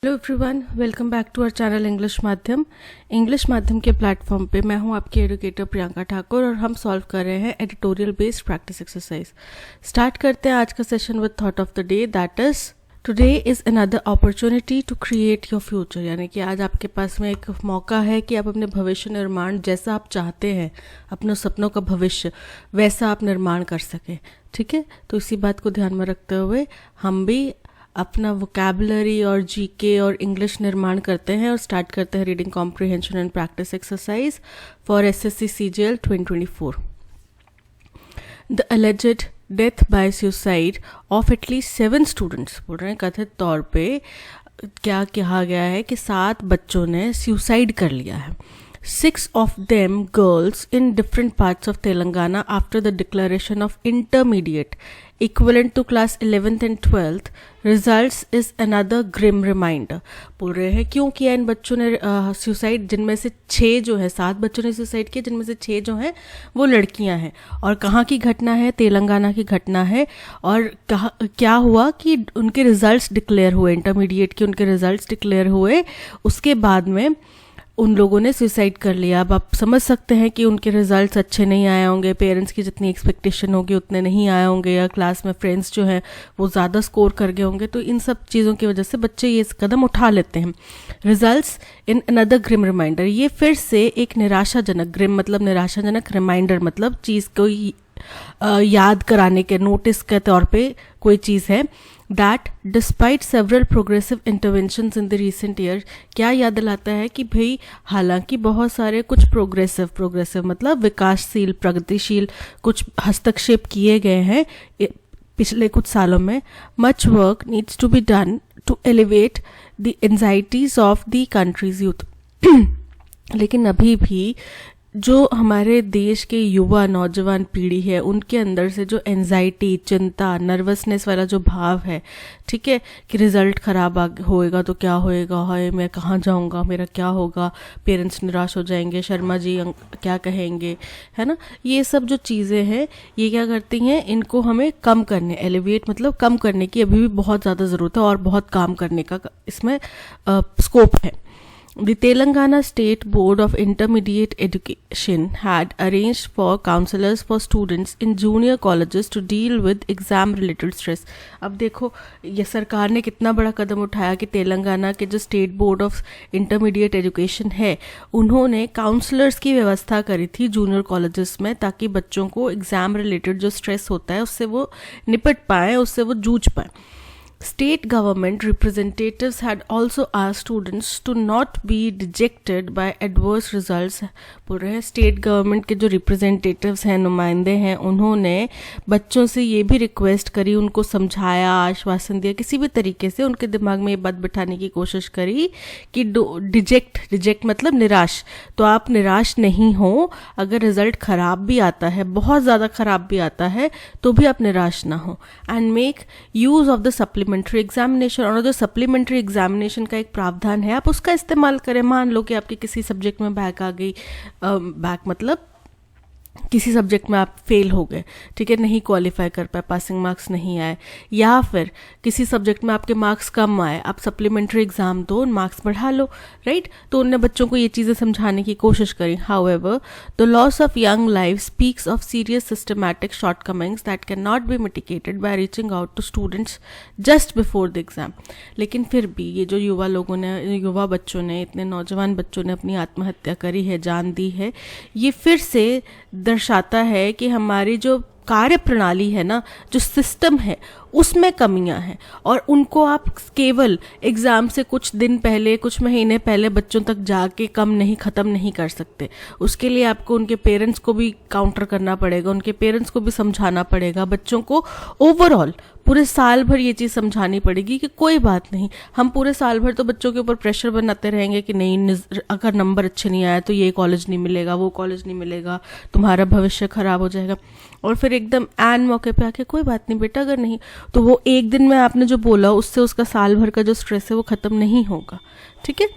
Hello everyone, welcome back to our channel English Madhyam के platform पे मैं हूं आपकी एडुकेटर प्रियंका ठाकुर और हम सॉल्व कर रहे हैं editorial based practice exercise. Start करते हैं आज का session with thought of the day, that is today is another opportunity to create your future. यानी कि आज आपके पास में एक मौका है कि आप अपने भविष्य निर्माण जैसा आप चाहते हैं, अपने सपनों का भविष्य वैसा आप निर्माण कर सकें। ठीक है, तो इसी बात को ध्यान में रखते हुए हम भी अपना वोकैबुलरी और जीके और इंग्लिश निर्माण करते हैं और स्टार्ट करते हैं reading comprehension and practice exercise for SSC CGL 2024। The alleged death by suicide of at least 7 students, बोल रहे हैं कथित तौर पे क्या कहा गया है कि 7 बच्चों ने सुसाइड कर लिया है। 6 of them girls in different parts of Telangana after the declaration of intermediate equivalent to class 11th and 12th results is another grim reminder। बोल रहे हैं क्यों किया इन बच्चों ने सुसाइड, जिनमें से 6 जो है 7 बच्चों ने सुसाइड किया, जिनमें से 6 जो हैं वो लड़कियां हैं। और कहाँ की घटना है? तेलंगाना की घटना है। और क्या हुआ कि उनके रिजल्ट्स डिक्लेयर हुए, इंटरमीडिएट के उनके रिजल्ट्स डिक्लेयर हुए, उसके बाद में उन लोगों ने सुसाइड कर लिया। अब आप समझ सकते हैं कि उनके रिजल्ट्स अच्छे नहीं आए होंगे, पेरेंट्स की जितनी एक्सपेक्टेशन होगी उतने नहीं आए होंगे, या क्लास में फ्रेंड्स जो हैं वो ज़्यादा स्कोर कर गए होंगे। तो इन सब चीज़ों की वजह से बच्चे ये कदम उठा लेते हैं। Results in another grim reminder, ये फिर से एक निराशाजनक, ग्रिम मतलब निराशाजनक, रिमाइंडर मतलब चीज़ को याद कराने के, नोटिस के तौर पे कोई चीज़ है। That despite several progressive interventions in the recent year, क्या याद दिलाता है कि भाई हालांकि बहुत सारे कुछ प्रोग्रेसिव मतलब विकासशील, प्रगतिशील कुछ हस्तक्षेप किए गए हैं पिछले कुछ सालों में। Much work needs to be done to elevate the anxieties of the country's youth. लेकिन अभी भी जो हमारे देश के युवा नौजवान पीढ़ी है उनके अंदर से जो एंजाइटी, चिंता, नर्वसनेस वाला जो भाव है, ठीक है, कि रिजल्ट खराब होएगा तो क्या होएगा, हाय मैं कहाँ जाऊँगा, मेरा क्या होगा, पेरेंट्स निराश हो जाएंगे, शर्मा जी क्या कहेंगे, है ना, ये सब जो चीज़ें हैं ये क्या करती हैं, इनको हमें कम करने, एलिवेट मतलब कम करने की अभी भी बहुत ज़्यादा ज़रूरत है और बहुत काम करने का इसमें स्कोप है। The Telangana State Board of Intermediate Education had arranged for counselors for students in junior colleges to deal with exam related stress। अब देखो ये सरकार ने कितना बड़ा कदम उठाया कि तेलंगाना के जो state board of intermediate education है उन्होंने काउंसलर्स की व्यवस्था करी थी जूनियर कॉलेजेस में, ताकि बच्चों को एग्जाम रिलेटेड जो स्ट्रेस होता है उससे वो निपट पाएँ, उससे वो जूझ पाएँ। State government representatives had also asked students to not be dejected by adverse results। बोल रहे हैं स्टेट गवर्नमेंट के जो रिप्रेजेंटेटिव्स हैं, नुमाइंदे हैं, उन्होंने बच्चों से ये भी रिक्वेस्ट करी, उनको समझाया, आश्वासन दिया, किसी भी तरीके से उनके दिमाग में ये बात बिठाने की कोशिश करी कि डिजेक्ट मतलब निराश, तो आप निराश नहीं हो। अगर रिजल्ट खराब भी आता है, बहुत ज़्यादा खराब भी आता है, तो भी आप निराश ना हो। And make use of the supplementary examination, और जो सप्लीमेंट्री एग्जामिनेशन का एक प्रावधान है आप उसका इस्तेमाल करें। मान लो कि आपके किसी सब्जेक्ट में बैक आ गई, बैक मतलब किसी सब्जेक्ट में आप फेल हो गए, ठीक है, नहीं क्वालिफाई कर पाए, पासिंग मार्क्स नहीं आए, या फिर किसी सब्जेक्ट में आपके मार्क्स कम आए, आप सप्लीमेंट्री एग्जाम दो, मार्क्स बढ़ा लो, राइट। तो उनने बच्चों को ये चीज़ें समझाने की कोशिश करी। However the loss of young life speaks of serious systematic shortcomings that can not be mitigated by reaching out to students just before the exam. लेकिन फिर भी ये जो युवा बच्चों ने, इतने नौजवान बच्चों ने अपनी आत्महत्या करी है, जान दी है, ये फिर से दर्शाता है कि हमारी जो कार्य प्रणाली है ना, जो सिस्टम है, उसमें कमियां हैं, और उनको आप केवल एग्ज़ाम से कुछ दिन पहले, कुछ महीने पहले बच्चों तक जाके ख़त्म नहीं कर सकते। उसके लिए आपको उनके पेरेंट्स को भी काउंटर करना पड़ेगा, उनके पेरेंट्स को भी समझाना पड़ेगा, बच्चों को ओवरऑल पूरे साल भर ये चीज़ समझानी पड़ेगी कि कोई बात नहीं, हम पूरे साल भर तो बच्चों के ऊपर प्रेशर बनाते रहेंगे कि नहीं, अगर नंबर अच्छे नहीं आए तो ये कॉलेज नहीं मिलेगा, वो कॉलेज नहीं मिलेगा, तुम्हारा भविष्य खराब हो जाएगा। और फिर एकदम एन मौके पे आके कोई बात नहीं बेटा, अगर नहीं तो वो एक दिन में आपने जो बोला उससे उसका साल भर का जो स्ट्रेस है वो ख़त्म नहीं होगा, ठीक है।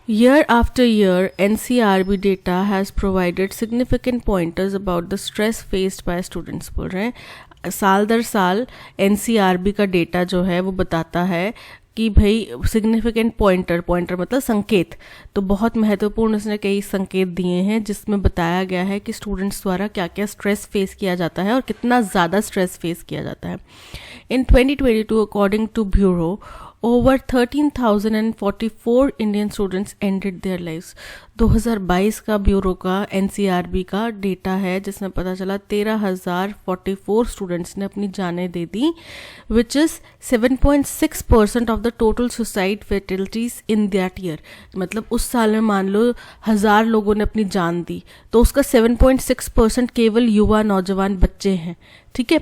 Year after year, NCRB data has provided significant pointers about the stress faced by students। बोल रहे हैं साल दर साल NCRB का डेटा जो है वो बताता है कि भाई सिग्निफिकेंट पॉइंटर मतलब संकेत, तो बहुत महत्वपूर्ण उसने कई संकेत दिए हैं जिसमें बताया गया है कि स्टूडेंट्स द्वारा क्या क्या स्ट्रेस फेस किया जाता है और कितना ज़्यादा स्ट्रेस फेस किया जाता है। In 2022 according to bureau over 13,044 Indian students ended their lives. 2022 का ब्यूरो का NCRB का डेटा है जिसमें पता चला 13,044 स्टूडेंट्स ने अपनी जानें दे दी, which is 7.6% of the total suicide fatalities in that year. मतलब उस साल में मान लो 1,000 लोगों ने अपनी जान दी तो उसका 7.6% केवल युवा नौजवान बच्चे हैं। ठीक है,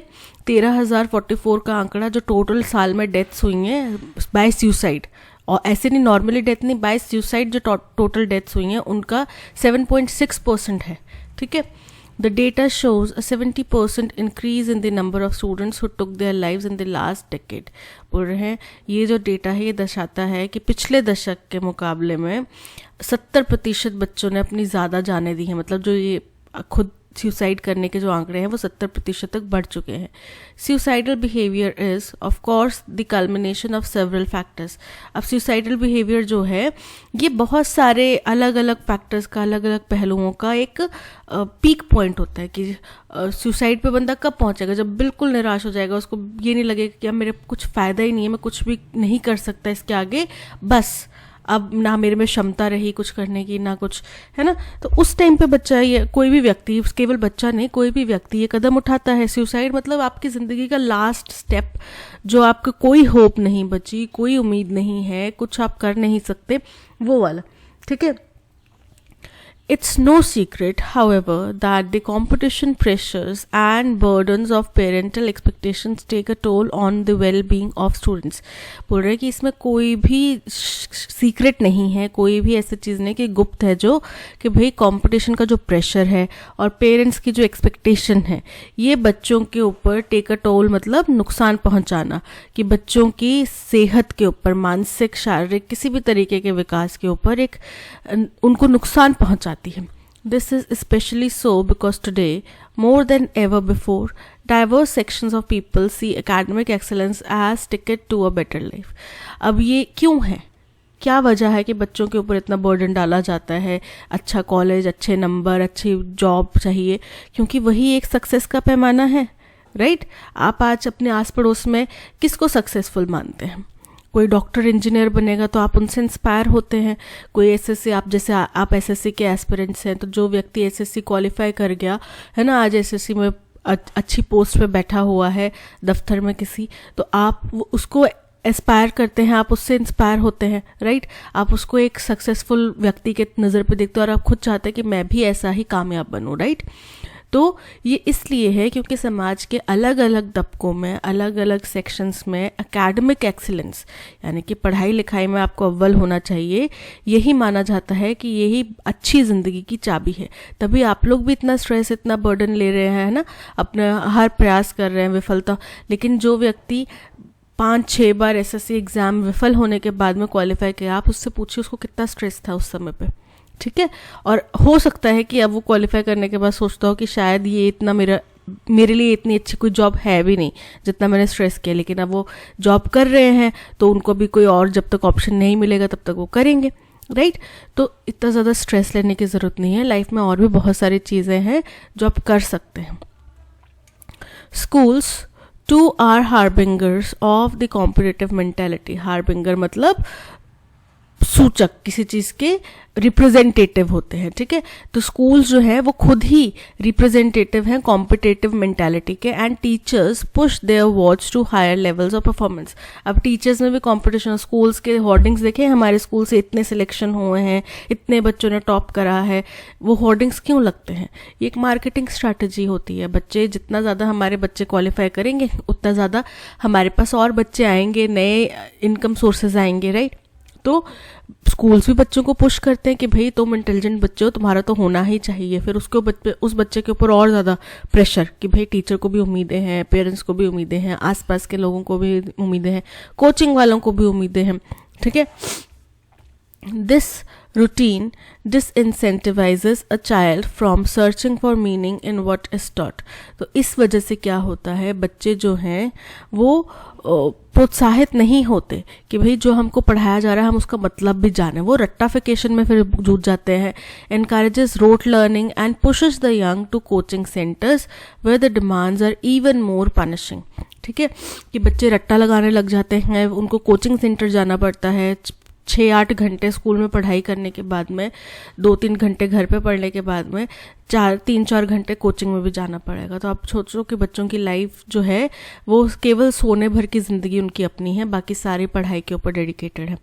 13,044 का आंकड़ा जो टोटल साल में डेथ्स हुई हैं बाय सुसाइड, और ऐसे नहीं नॉर्मली डेथ नहीं, बाय सुसाइड जो टोटल डेथ्स हुई हैं उनका 7.6% है। ठीक है, the data shows a 70% increase in the number of students who took their lives in the last decade. बोल रहे हैं ये जो डेटा है ये दर्शाता है कि पिछले दशक के मुकाबले में 70% बच्चों ने अपनी ज़्यादा जानें दी हैं। मतलब जो ये खुद सुसाइड करने के जो आंकड़े हैं वो 70% तक बढ़ चुके हैं। Suicidal behaviour is of course the culmination of several factors. अब सुसाइडल बिहेवियर जो है ये बहुत सारे अलग अलग फैक्टर्स का, अलग अलग पहलुओं का एक पीक पॉइंट होता है कि सुसाइड पे बंदा कब पहुंचेगा, जब बिल्कुल निराश हो जाएगा, उसको ये नहीं लगेगा कि अब मेरे कुछ फ़ायदा ही नहीं है, मैं कुछ भी नहीं कर सकता इसके आगे, बस अब ना मेरे में क्षमता रही कुछ करने की ना कुछ, है ना। तो उस टाइम पे बच्चा ये कोई भी व्यक्ति, केवल बच्चा नहीं कोई भी व्यक्ति ये कदम उठाता है। सुसाइड मतलब आपकी ज़िंदगी का लास्ट स्टेप, जो आपको कोई होप नहीं बची, कोई उम्मीद नहीं है, कुछ आप कर नहीं सकते, वो वाला। ठीक है, It's no secret, however, that the competition pressures and burdens of parental expectations take a toll on the well-being of students. बोल रहे हैं कि इसमें कोई भी सीक्रेट नहीं है, कोई भी ऐसी चीज़ नहीं कि गुप्त है जो कि भाई कंपटीशन का जो प्रेशर है और पेरेंट्स की जो एक्सपेक्टेशन है ये बच्चों के ऊपर टेक अ टोल मतलब नुकसान पहुंचाना, कि बच्चों की सेहत के ऊपर, मानसिक शारीरिक किसी भी तरीके के विकास के ऊपर एक उनको नुकसान पहुंचाती है। This is especially so because today, more than ever before, diverse sections of people see academic excellence as ticket to a better life. अब ये क्यों है, क्या वजह है कि बच्चों के ऊपर इतना बर्डन डाला जाता है, अच्छा कॉलेज, अच्छे नंबर, अच्छी जॉब चाहिए, क्योंकि वही एक सक्सेस का पैमाना है, राइट। आप आज अपने आस पड़ोस में किसको सक्सेसफुल मानते हैं? कोई डॉक्टर इंजीनियर बनेगा तो आप उनसे इंस्पायर होते हैं। कोई एसएससी, आप जैसे आप एसएससी के एस्पिरेंट्स हैं, तो जो व्यक्ति एसएससी क्वालिफाई कर गया है ना, आज एसएससी में अच्छी पोस्ट पे बैठा हुआ है दफ्तर में किसी, तो आप उसको एस्पायर करते हैं, आप उससे इंस्पायर होते हैं, राइट। आप उसको एक सक्सेसफुल व्यक्ति के नज़र पे देखते हो और आप खुद चाहते हैं कि मैं भी ऐसा ही कामयाब बनूं, राइट। तो ये इसलिए है क्योंकि समाज के अलग अलग तबकों में, अलग अलग सेक्शंस में एकेडमिक एक्सीलेंस यानी कि पढ़ाई लिखाई में आपको अव्वल होना चाहिए, यही माना जाता है कि यही अच्छी ज़िंदगी की चाबी है। तभी आप लोग भी इतना स्ट्रेस, इतना बर्डन ले रहे हैं ना, अपना हर प्रयास कर रहे हैं, विफलता। लेकिन जो व्यक्ति 5-6 बार एसएससी एग्ज़ाम विफल होने के बाद में क्वालिफाई किया, आप उससे पूछिए उसको कितना स्ट्रेस था उस समय पे, ठीक है। और हो सकता है कि अब वो क्वालिफाई करने के बाद सोचता हो कि शायद ये इतना मेरे लिए इतनी अच्छी कोई जॉब है भी नहीं जितना मैंने स्ट्रेस किया, लेकिन अब वो जॉब कर रहे हैं तो उनको भी कोई और जब तक ऑप्शन नहीं मिलेगा तब तक वो करेंगे, राइट। तो इतना ज़्यादा स्ट्रेस लेने की ज़रूरत नहीं है, लाइफ में और भी बहुत सारी चीज़ें हैं जो आप कर सकते हैं। Schools too are harbingers of the competitive mentality. Harbinger मतलब सूचक, किसी चीज़ के रिप्रेजेंटेटिव होते हैं, ठीक है। तो स्कूल्स जो है वो खुद ही रिप्रेजेंटेटिव हैं कॉम्पिटिटिव मेंटालिटी के, and teachers push their words to higher levels of performance. अब टीचर्स में भी कंपटीशन, स्कूल्स के होर्डिंग्स देखें, हमारे स्कूल से इतने सिलेक्शन हुए हैं, इतने बच्चों ने टॉप करा है, वो होर्डिंग्स क्यों लगते हैं? ये एक मार्केटिंग स्ट्रैटेजी होती है। बच्चे जितना ज़्यादा हमारे बच्चे क्वालिफाई करेंगे उतना ज़्यादा हमारे पास और बच्चे आएंगे, नए इनकम सोर्सेज आएंगे, राइट। तो स्कूल्स भी बच्चों को पुश करते हैं कि भाई तुम इंटेलिजेंट बच्चे हो, तुम्हारा तो होना ही चाहिए। फिर उस बच्चे के ऊपर और ज़्यादा प्रेशर कि भाई टीचर को भी उम्मीदें हैं, पेरेंट्स को भी उम्मीदें हैं, आसपास के लोगों को भी उम्मीदें हैं, कोचिंग वालों को भी उम्मीदें हैं, ठीक है। This routine disincentivizes a child from searching for meaning in what is taught। तो इस वजह से क्या होता है, बच्चे जो हैं वो प्रोत्साहित नहीं होते कि भाई जो हमको पढ़ाया जा रहा है हम उसका मतलब भी जाने, वो रट्टाफिकेशन में फिर जूझ जाते हैं। encourages rote learning and pushes the young to coaching centers where the demands are even more punishing। ठीक है, कि बच्चे रट्टा लगाने लग जाते हैं, उनको कोचिंग सेंटर जाना पड़ता है, 6-8 घंटे स्कूल में पढ़ाई करने के बाद में 2-3 घंटे घर पे पढ़ने के बाद में 3-4 घंटे कोचिंग में भी जाना पड़ेगा। तो आप सोचो कि बच्चों की लाइफ जो है वो केवल सोने भर की ज़िंदगी उनकी अपनी है, बाकी सारी पढ़ाई के ऊपर डेडिकेटेड है।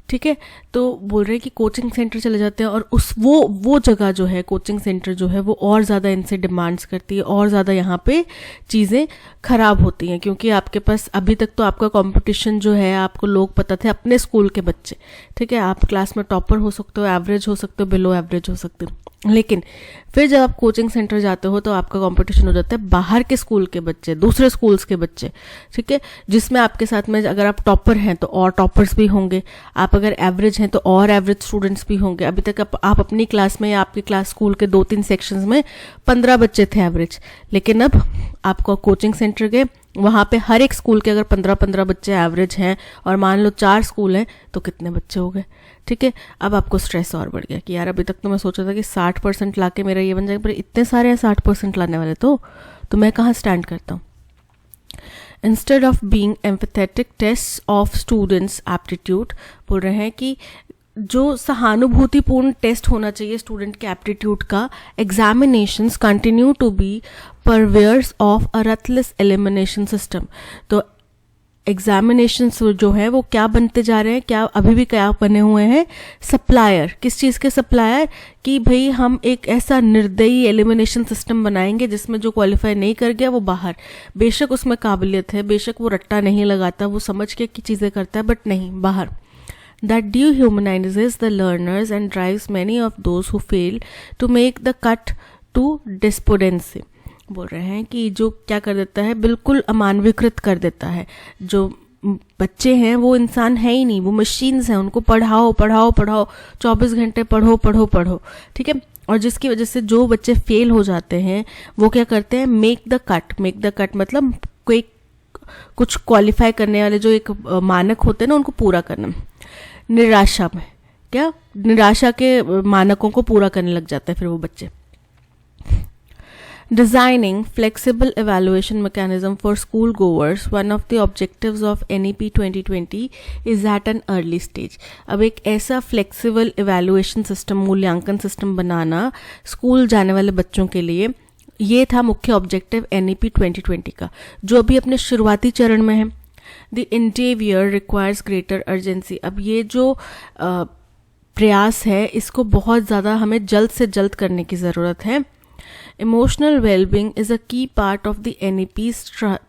ठीक है, तो बोल रहे हैं कि कोचिंग सेंटर चले जाते हैं और उस वो जगह जो है कोचिंग सेंटर जो है वो और ज़्यादा इनसे डिमांड्स करती है, और ज़्यादा यहाँ पे चीज़ें ख़राब होती हैं, क्योंकि आपके पास अभी तक तो आपका कंपटीशन जो है आपको लोग पता थे अपने स्कूल के बच्चे। ठीक है, आप क्लास में टॉपर हो सकते हो, एवरेज हो सकते हो, बिलो एवरेज हो सकते हो, लेकिन फिर जब आप कोचिंग सेंटर जाते हो तो आपका कंपटीशन हो जाता है बाहर के स्कूल के बच्चे, दूसरे स्कूल्स के बच्चे। ठीक है, जिसमें आपके साथ में अगर आप टॉपर हैं तो और टॉपर्स भी होंगे, आप अगर एवरेज हैं तो और एवरेज स्टूडेंट्स भी होंगे। अभी तक आप अपनी क्लास में या आपकी क्लास स्कूल के 2-3 सेक्शंस में 15 बच्चे थे एवरेज, लेकिन अब आपको कोचिंग सेंटर गए, वहाँ पे हर एक स्कूल के अगर 15-15 बच्चे एवरेज हैं और मान लो 4 स्कूल हैं तो कितने बच्चे हो गए। ठीक है, अब आपको स्ट्रेस और बढ़ गया कि यार अभी तक तो मैं सोचा था कि 60% ला के मेरा ये बन जाएगा, पर इतने सारे हैं 60% लाने वाले, तो मैं कहाँ स्टैंड करता हूँ। Instead of being empathetic test of students aptitude, बोल रहे हैं कि जो सहानुभूतिपूर्ण टेस्ट होना चाहिए स्टूडेंट के एप्टीट्यूड का, examinations continue to be purveyors of a ruthless elimination system. तो एग्जामिनेशंस जो है वो क्या बनते जा रहे हैं, क्या अभी भी क्या बने हुए हैं, सप्लायर। किस चीज़ के सप्लायर? कि भाई हम एक ऐसा निर्दयी एलिमिनेशन सिस्टम बनाएंगे जिसमें जो क्वालिफाई नहीं कर गया वो बाहर, बेशक उसमें काबिलियत है, बेशक वो रट्टा नहीं लगाता, वो समझ के की चीज़ें करता है, बट नहीं, बाहर। That dehumanizes the learners and drives many of those who fail to make the cut to despondency। बोल रहे हैं कि जो क्या कर देता है, बिल्कुल अमानवीकृत कर देता है। जो बच्चे हैं वो इंसान है ही नहीं, वो मशीन्स हैं, उनको पढ़ाओ पढ़ाओ पढ़ाओ, 24 घंटे पढ़ो पढ़ो पढ़ो। ठीक है, और जिसकी वजह से जो बच्चे फेल हो जाते हैं वो क्या करते हैं, मेक द कट मतलब कोई कुछ क्वालिफाई करने वाले जो एक मानक होते हैं ना उनको पूरा करना। निराशा में क्या, निराशा के मानकों को पूरा करने लग जाता है फिर वो बच्चे। Designing flexible evaluation mechanism for school goers, one of the objectives of NEP 2020 is at an early stage। अब एक ऐसा flexible evaluation system, मूल्यांकन सिस्टम बनाना स्कूल जाने वाले बच्चों के लिए, ये था मुख्य ऑब्जेक्टिव NEP 2020 का, जो अभी अपने शुरुआती चरण में है। The endeavor requires greater urgency। अब ये जो प्रयास है इसको बहुत ज़्यादा हमें जल्द से जल्द करने की ज़रूरत है। Emotional well-being is a key part of the NEP's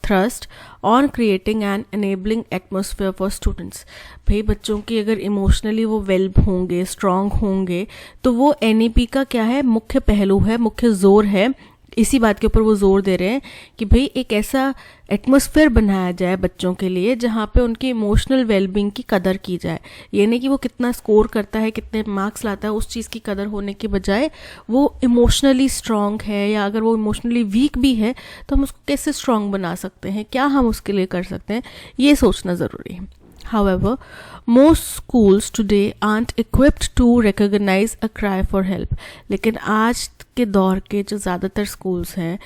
thrust on creating an enabling atmosphere for students। भाई बच्चों की अगर इमोशनली वो वेल होंगे, स्ट्रांग होंगे, तो वो NEP का क्या है, मुख्य पहलू है, मुख्य जोर है। इसी बात के ऊपर वो जोर दे रहे हैं कि भाई एक ऐसा एटमॉस्फेयर बनाया जाए बच्चों के लिए जहाँ पे उनकी इमोशनल वेलबींग की कदर की जाए। ये नहीं कि वो कितना स्कोर करता है, कितने मार्क्स लाता है, उस चीज़ की कदर होने के बजाय वो इमोशनली स्ट्रांग है, या अगर वो इमोशनली वीक भी है तो हम उसको कैसे स्ट्रांग बना सकते हैं, क्या हम उसके लिए कर सकते हैं, ये सोचना ज़रूरी है। However, most schools today aren't equipped to recognize a cry for help। लेकिन आज के दौर के जो ज़्यादातर स्कूल्स हैं,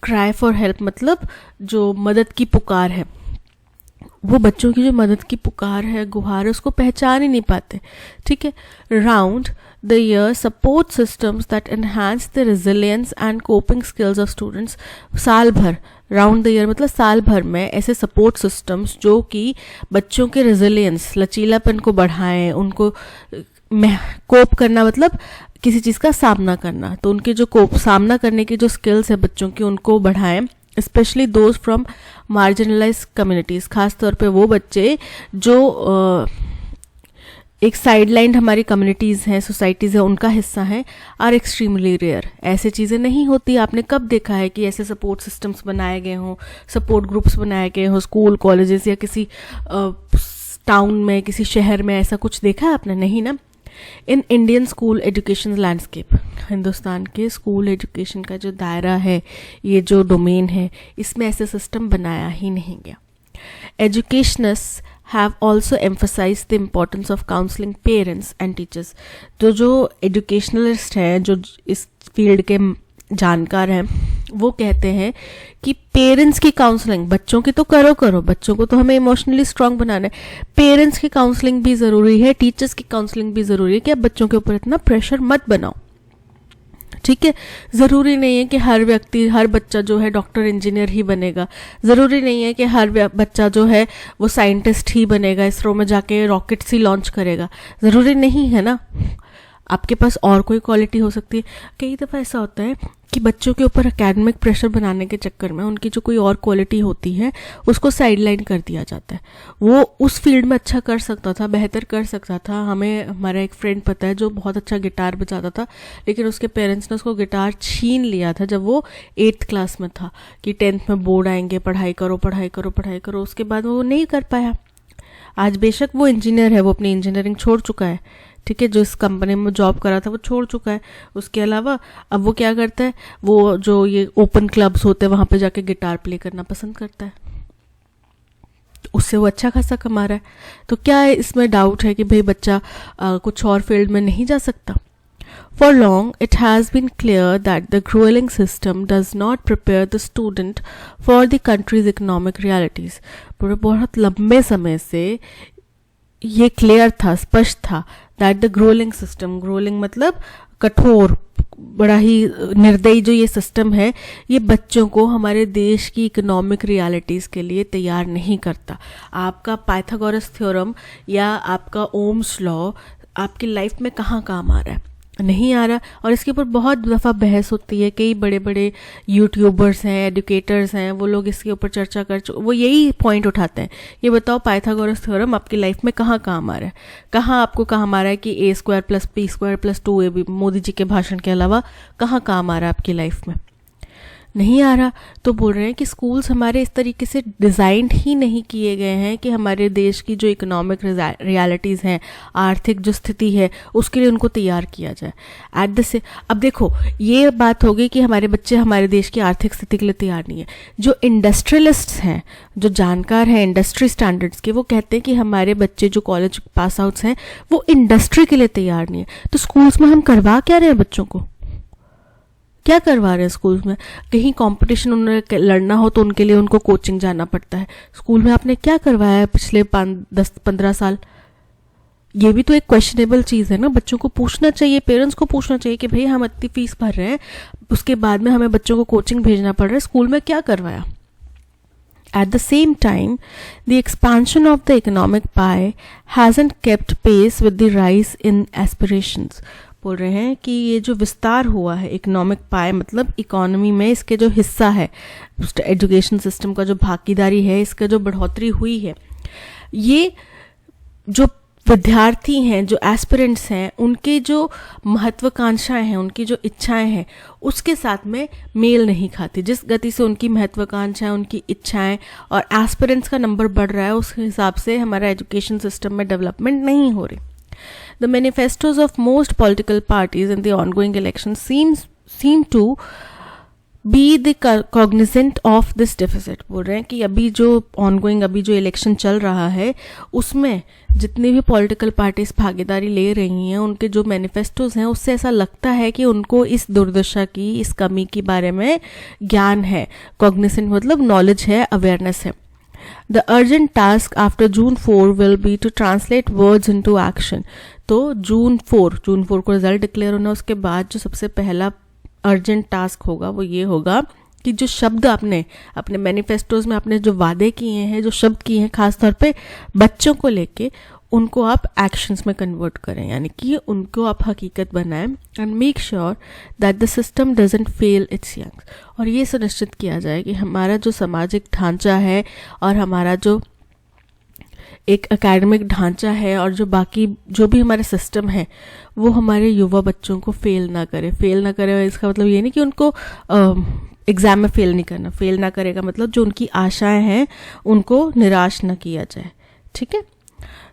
cry for help मतलब जो मदद की पुकार है, वो बच्चों की जो मदद की पुकार है, गुहार है, उसको पहचान ही नहीं पाते। ठीक है, round the year support systems that enhance the resilience and coping skills of students. साल भर, राउंड द ईयर मतलब साल भर में ऐसे सपोर्ट सिस्टम्स जो कि बच्चों के रेजिलियंस, लचीलापन को बढ़ाएं, उनको कोप करना मतलब किसी चीज़ का सामना करना, तो उनके जो सामना करने की जो स्किल्स है बच्चों की उनको बढ़ाएं। Specially those from marginalize communities, खास तौर पे वो बच्चे जो एक साइडलाइन हमारी कम्युनिटीज़ हैं, सोसाइटीज़ हैं, उनका हिस्सा है, आर एक्सट्रीमली रेयर। ऐसे चीज़ें नहीं होती। आपने कब देखा है कि ऐसे सपोर्ट सिस्टम्स बनाए गए हों, सपोर्ट ग्रुप्स बनाए गए हों स्कूल कॉलेजेस या किसी टाउन में, किसी शहर में, ऐसा कुछ देखा है आपने? नहीं ना। In Indian school education landscape, Hindustan के स्कूल एजुकेशन का जो दायरा है, ये जो डोमेन है, इसमें ऐसे सिस्टम बनाया ही नहीं गया। Educationists have also emphasized the importance of counseling parents and teachers. तो जो एजुकेशनलिस्ट हैं, जो इस फील्ड के जानकार हैं, वो कहते हैं कि पेरेंट्स की काउंसलिंग, बच्चों की तो करो, बच्चों को तो हमें इमोशनली स्ट्रांग बनाना है, पेरेंट्स की काउंसलिंग भी ज़रूरी है, टीचर्स की काउंसलिंग भी ज़रूरी है कि आप बच्चों के ऊपर इतना प्रेशर मत बनाओ. ठीक है, ज़रूरी नहीं है कि हर बच्चा जो है डॉक्टर इंजीनियर ही बनेगा. ज़रूरी नहीं है कि हर बच्चा जो है वो साइंटिस्ट ही बनेगा, इसरो में जाके रॉकेट्स ही लॉन्च करेगा. ज़रूरी नहीं है ना. आपके पास और कोई क्वालिटी हो सकती है. कई दफ़ा ऐसा होता है कि बच्चों के ऊपर एकेडमिक प्रेशर बनाने के चक्कर में उनकी जो कोई और क्वालिटी होती है उसको साइडलाइन कर दिया जाता है. वो उस फील्ड में अच्छा कर सकता था, बेहतर कर सकता था. हमें हमारा एक फ्रेंड पता है जो बहुत अच्छा गिटार बजाता था, लेकिन उसके पेरेंट्स ने उसको गिटार छीन लिया था जब वो 8th क्लास में था कि 10th में बोर्ड आएंगे, पढ़ाई करो. उसके बाद वो नहीं कर पाया. आज बेशक वो इंजीनियर है, वो अपनी इंजीनियरिंग छोड़ चुका है. ठीक है, जो इस कंपनी में जॉब करा था वो छोड़ चुका है. उसके अलावा अब वो क्या करता है, वो जो ये ओपन क्लब्स होते हैं वहाँ पे जाके गिटार प्ले करना पसंद करता है. तो उससे वो अच्छा खासा कमा रहा है. तो क्या इसमें डाउट है कि भाई बच्चा कुछ और फील्ड में नहीं जा सकता? For long, it has been clear that the grueling system does not prepare the student for the country's economic realities. बहुत लंबे समय से ये क्लियर था, स्पष्ट था, that the gruelling system, gruelling मतलब कठोर, बड़ा ही निर्दयी जो ये सिस्टम है, ये बच्चों को हमारे देश की इकोनॉमिक रियलिटीज़ के लिए तैयार नहीं करता. आपका पाइथागोरस थ्योरम या आपका ओम्स लॉ आपकी लाइफ में कहाँ काम आ रहा है? नहीं आ रहा. और इसके ऊपर बहुत दफ़ा बहस होती है. कई बड़े बड़े यूट्यूबर्स हैं, एजुकेटर्स हैं, वो लोग इसके ऊपर चर्चा वो यही पॉइंट उठाते हैं. ये बताओ पाइथागोरस थ्योरम आपकी लाइफ में कहाँ काम आ रहा है? कहाँ आपको काम आ रहा है कि a² + b² + 2ab Modi ji के भाषण के अलावा कहाँ काम आ रहा है आपकी लाइफ में? नहीं आ रहा. तो बोल रहे हैं कि स्कूल्स हमारे इस तरीके से डिज़ाइंड ही नहीं किए गए हैं कि हमारे देश की जो इकोनॉमिक रियलिटीज़ हैं, आर्थिक जो स्थिति है, उसके लिए उनको तैयार किया जाए. अब देखो, ये बात होगी कि हमारे बच्चे हमारे देश की आर्थिक स्थिति के लिए तैयार नहीं है. जो इंडस्ट्रियलिस्ट्स हैं, जो जानकार हैं इंडस्ट्री स्टैंडर्ड्स के, वो कहते हैं कि हमारे बच्चे जो कॉलेज पास आउट्स हैं वो इंडस्ट्री के लिए तैयार नहीं है. तो स्कूल्स में हम करवा क्या रहे हैं? बच्चों को क्या करवा रहे हैं स्कूल्स में? कहीं कंपटीशन उन्हें लड़ना हो तो उनके लिए उनको कोचिंग जाना पड़ता है. स्कूल में आपने क्या करवाया है पिछले 10-15 साल? ये भी तो एक क्वेश्चनेबल चीज़ है ना. बच्चों को पूछना चाहिए, पेरेंट्स को पूछना चाहिए कि भाई हम इतनी फीस भर रहे हैं, उसके बाद में हमें बच्चों को कोचिंग भेजना पड़ रहा है, स्कूल में क्या करवाया? At the same time, the expansion of the economic pie hasn't kept pace with the rise in aspirations. बोल रहे हैं कि ये जो विस्तार हुआ है इकोनॉमिक पाई, मतलब इकोनॉमी में इसके जो हिस्सा है, एजुकेशन सिस्टम का जो भागीदारी है, इसका जो बढ़ोतरी हुई है, ये जो विद्यार्थी हैं, जो एस्पिरेंट्स हैं, उनके जो महत्वाकांक्षाएं हैं, उनकी जो इच्छाएं हैं, उसके साथ में मेल नहीं खाती. जिस गति से उनकी महत्वाकांक्षाएं, उनकी इच्छाएं और एस्पिरेंट्स का नंबर बढ़ रहा है, उस हिसाब से हमारा एजुकेशन सिस्टम में डेवलपमेंट नहीं हो रही. The manifestos of most political parties in the ongoing elections seem to be the cognizant of this deficit. बोल रहे हैं कि अभी जो इलेक्शन चल रहा है उसमें जितनी भी पॉलिटिकल पार्टीज भागीदारी ले रही हैं, उनके जो मैनिफेस्टोज हैं, उससे ऐसा लगता है कि उनको इस दुर्दशा की, इस कमी के बारे में ज्ञान है. कॉग्निसेंट मतलब नॉलेज है, अवेयरनेस है. The urgent task after June 4 will be to translate words into action. तो जून 4 को रिजल्ट डिक्लेयर होना, उसके बाद जो सबसे पहला अर्जेंट टास्क होगा वो ये होगा कि जो शब्द आपने अपने मैनिफेस्टोज में आपने जो वादे किए हैं, जो शब्द किए हैं, खासतौर पे बच्चों को लेके, उनको आप एक्शंस में कन्वर्ट करें, यानी कि उनको आप हकीकत बनाएं. And make sure that the system doesn't fail its youngs. और ये सुनिश्चित किया जाए कि हमारा जो सामाजिक ढांचा है और हमारा जो एक एकेडमिक ढांचा है और जो बाकी जो भी हमारा सिस्टम है, वो हमारे युवा बच्चों को फेल ना करे. इसका मतलब ये नहीं कि उनको एग्ज़ाम में फेल नहीं करना. फेल ना करेगा मतलब जो उनकी आशाएं हैं उनको निराश ना किया जाए. ठीक है,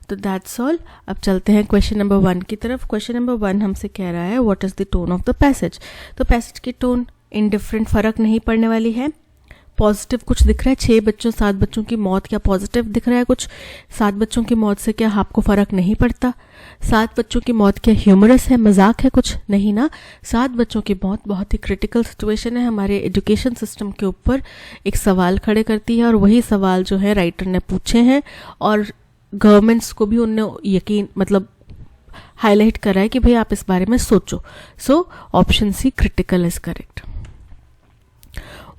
तो दैट्स ऑल. अब चलते हैं क्वेश्चन नंबर 1 की तरफ. क्वेश्चन नंबर 1 हमसे कह रहा है what is the tone of the passage. तो पैसेज की टोन इंडिफरेंट, फ़र्क नहीं पड़ने वाली है. पॉजिटिव कुछ दिख रहा है? 6 बच्चों 7 बच्चों की मौत क्या पॉजिटिव दिख रहा है कुछ? 7 बच्चों की मौत से क्या आपको फ़र्क नहीं पड़ता? 7 बच्चों की मौत क्या ह्यूमरस है, मजाक है कुछ? नहीं ना। 7 बच्चों की मौत बहुत ही क्रिटिकल सिचुएशन है, हमारे एजुकेशन सिस्टम के ऊपर एक सवाल खड़े करती है, और वही सवाल जो है राइटर ने पूछे हैं, और गवर्नमेंट्स को भी उनने यकीन मतलब हाईलाइट करा है कि भाई आप इस बारे में सोचो. So option C critical is correct.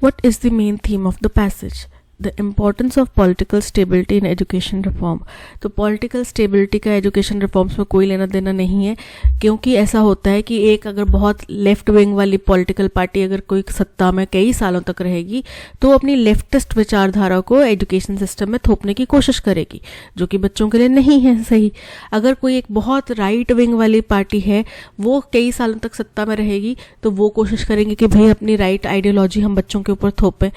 What is the main theme of the passage? The importance of political stability in education reform. तो political stability का education reforms में कोई लेना देना नहीं है, क्योंकि ऐसा होता है कि एक अगर बहुत लेफ्ट विंग वाली पॉलिटिकल पार्टी अगर कोई सत्ता में कई सालों तक रहेगी तो अपनी लेफ्टिस्ट विचारधारा को एजुकेशन सिस्टम में थोपने की कोशिश करेगी, जो कि बच्चों के लिए नहीं है सही. अगर कोई एक बहुत राइट विंग वाली पार्टी है, वो कई सालों तक सत्ता में रहेगी, तो वो कोशिश करेंगे कि भाई अपनी राइट आइडियोलॉजी हम बच्चों के ऊपर थोपें.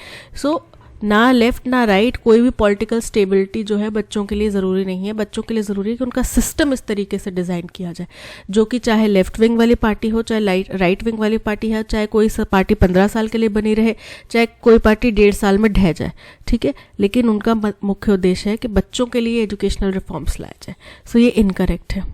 सो ना लेफ्ट ना राइट, कोई भी पॉलिटिकल स्टेबिलिटी जो है बच्चों के लिए ज़रूरी नहीं है. बच्चों के लिए ज़रूरी है कि उनका सिस्टम इस तरीके से डिज़ाइन किया जाए, जो कि चाहे लेफ्ट विंग वाली पार्टी हो, चाहे राइट विंग वाली पार्टी है, चाहे कोई पार्टी 15 साल के लिए बनी रहे, चाहे कोई पार्टी 1.5 साल में ढह जाए, ठीक है, लेकिन उनका मुख्य उद्देश्य है कि बच्चों के लिए एजुकेशनल रिफॉर्म्स लाया जाए. सो ये इनकरेक्ट है.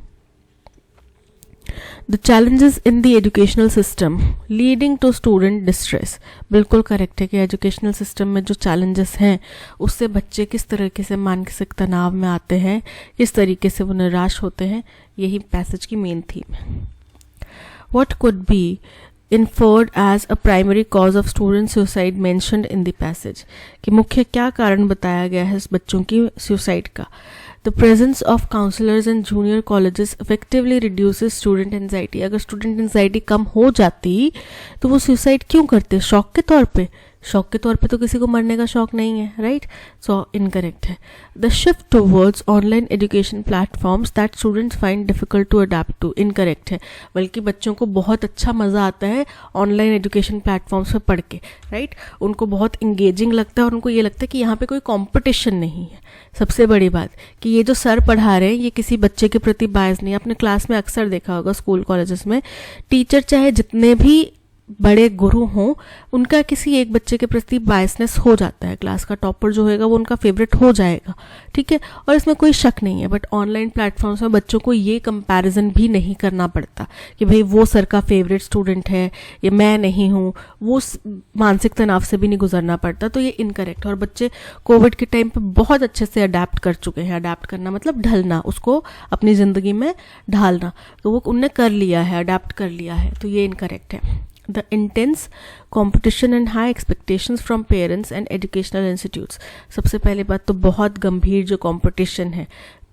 The challenges in the educational system leading to student distress. बिल्कुल करेक्ट है कि एजुकेशनल सिस्टम में जो challenges हैं उससे बच्चे किस तरीके से मानसिक तनाव में आते हैं, किस तरीके से वो निराश होते हैं, यही पैसेज की मेन थीम है. What could be inferred as a primary cause of student suicide mentioned in the passage? कि मुख्य क्या कारण बताया गया है इस बच्चों की सुसाइड का? The presence of counselors in junior colleges effectively reduces student anxiety. अगर student anxiety कम हो जाती तो वो suicide क्यों करते? शौक के तौर पे? शौक के तौर पे तो किसी को मरने का शौक नहीं है, राइट? सो इनकरेक्ट है. The shift towards online education platforms that students find difficult to adapt to. Incorrect है, बल्कि बच्चों को बहुत अच्छा मज़ा आता है ऑनलाइन एजुकेशन प्लेटफॉर्म्स पे पढ़ के, राइट? उनको बहुत इंगेजिंग लगता है और उनको ये लगता है कि यहाँ पे कोई कॉम्पिटिशन नहीं है. सबसे बड़ी बात कि ये जो सर पढ़ा रहे हैं ये किसी बच्चे के प्रति बायस नहीं है. अपने क्लास में अक्सर देखा होगा स्कूल कॉलेजेस में, टीचर चाहे जितने भी बड़े गुरु हों, उनका किसी एक बच्चे के प्रति बायसनेस हो जाता है. क्लास का टॉपर जो होगा वो उनका फेवरेट हो जाएगा, ठीक है, और इसमें कोई शक नहीं है. बट ऑनलाइन प्लेटफॉर्म्स में बच्चों को ये कंपैरिजन भी नहीं करना पड़ता कि भाई वो सर का फेवरेट स्टूडेंट है या मैं नहीं हूँ. वो मानसिक तनाव से भी नहीं गुजरना पड़ता. तो ये इनकरेक्ट है. और बच्चे कोविड के टाइम पे बहुत अच्छे से अडेप्ट कर चुके हैं. अडेप्ट करना मतलब ढलना, उसको अपनी ज़िंदगी में ढालना, तो वो उनने कर लिया है, अडेप्ट कर लिया है. तो ये इनकरेक्ट है. The intense competition and high expectations from parents and educational institutes. सबसे पहले बात तो बहुत गंभीर जो कंपटीशन है,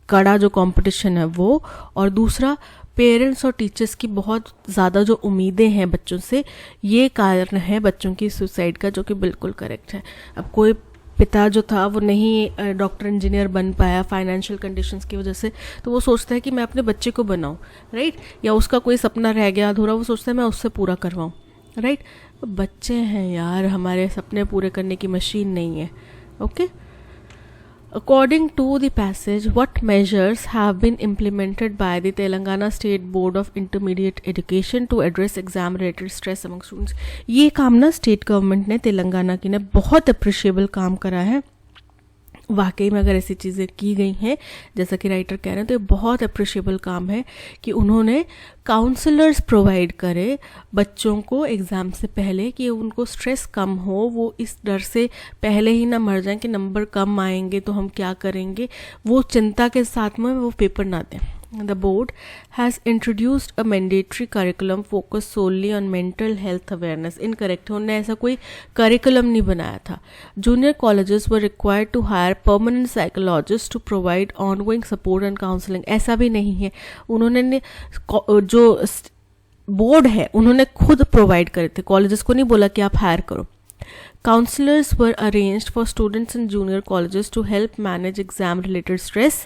कड़ा जो कंपटीशन है वो, और दूसरा पेरेंट्स और टीचर्स की बहुत ज़्यादा जो उम्मीदें हैं बच्चों से, ये कारण है बच्चों की सुसाइड का, जो कि बिल्कुल करेक्ट है. अब कोई पिता जो था वो नहीं डॉक्टर इंजीनियर बन पाया फाइनेंशियल कंडीशंस की वजह से, तो वो सोचता है कि मैं अपने बच्चे को बनाऊं, राइट? या उसका कोई सपना रह गया अधूरा, वो सोचता है मैं उससे पूरा करवाऊं, राइट? बच्चे हैं यार, हमारे सपने पूरे करने की मशीन नहीं है. Okay. According to the passage, what measures have been implemented by the Telangana State Board of Intermediate Education to address exam-related stress among students? ये काम ना स्टेट गवर्नमेंट ने, तेलंगाना की ने बहुत अप्रिशिएबल काम करा है. वाकई में अगर ऐसी चीज़ें की गई हैं जैसा कि राइटर कह रहे हैं तो ये बहुत अप्रिशिएबल काम है कि उन्होंने काउंसलर्स प्रोवाइड करे बच्चों को एग्ज़ाम से पहले, कि उनको स्ट्रेस कम हो, वो इस डर से पहले ही ना मर जाएं कि नंबर कम आएंगे तो हम क्या करेंगे, वो चिंता के साथ में वो पेपर ना दें. The board has introduced a mandatory curriculum focused solely on mental health awareness. Incorrect, उन्होंने ऐसा कोई curriculum नहीं बनाया था. Junior colleges were required to hire permanent psychologists to provide ongoing support and counseling. ऐसा भी नहीं है. उन्होंने जो बोर्ड है उन्होंने खुद प्रोवाइड करे थे, कॉलेजेस को नहीं बोला कि आप हायर करो. Counselors were arranged for students in junior colleges to help manage exam-related stress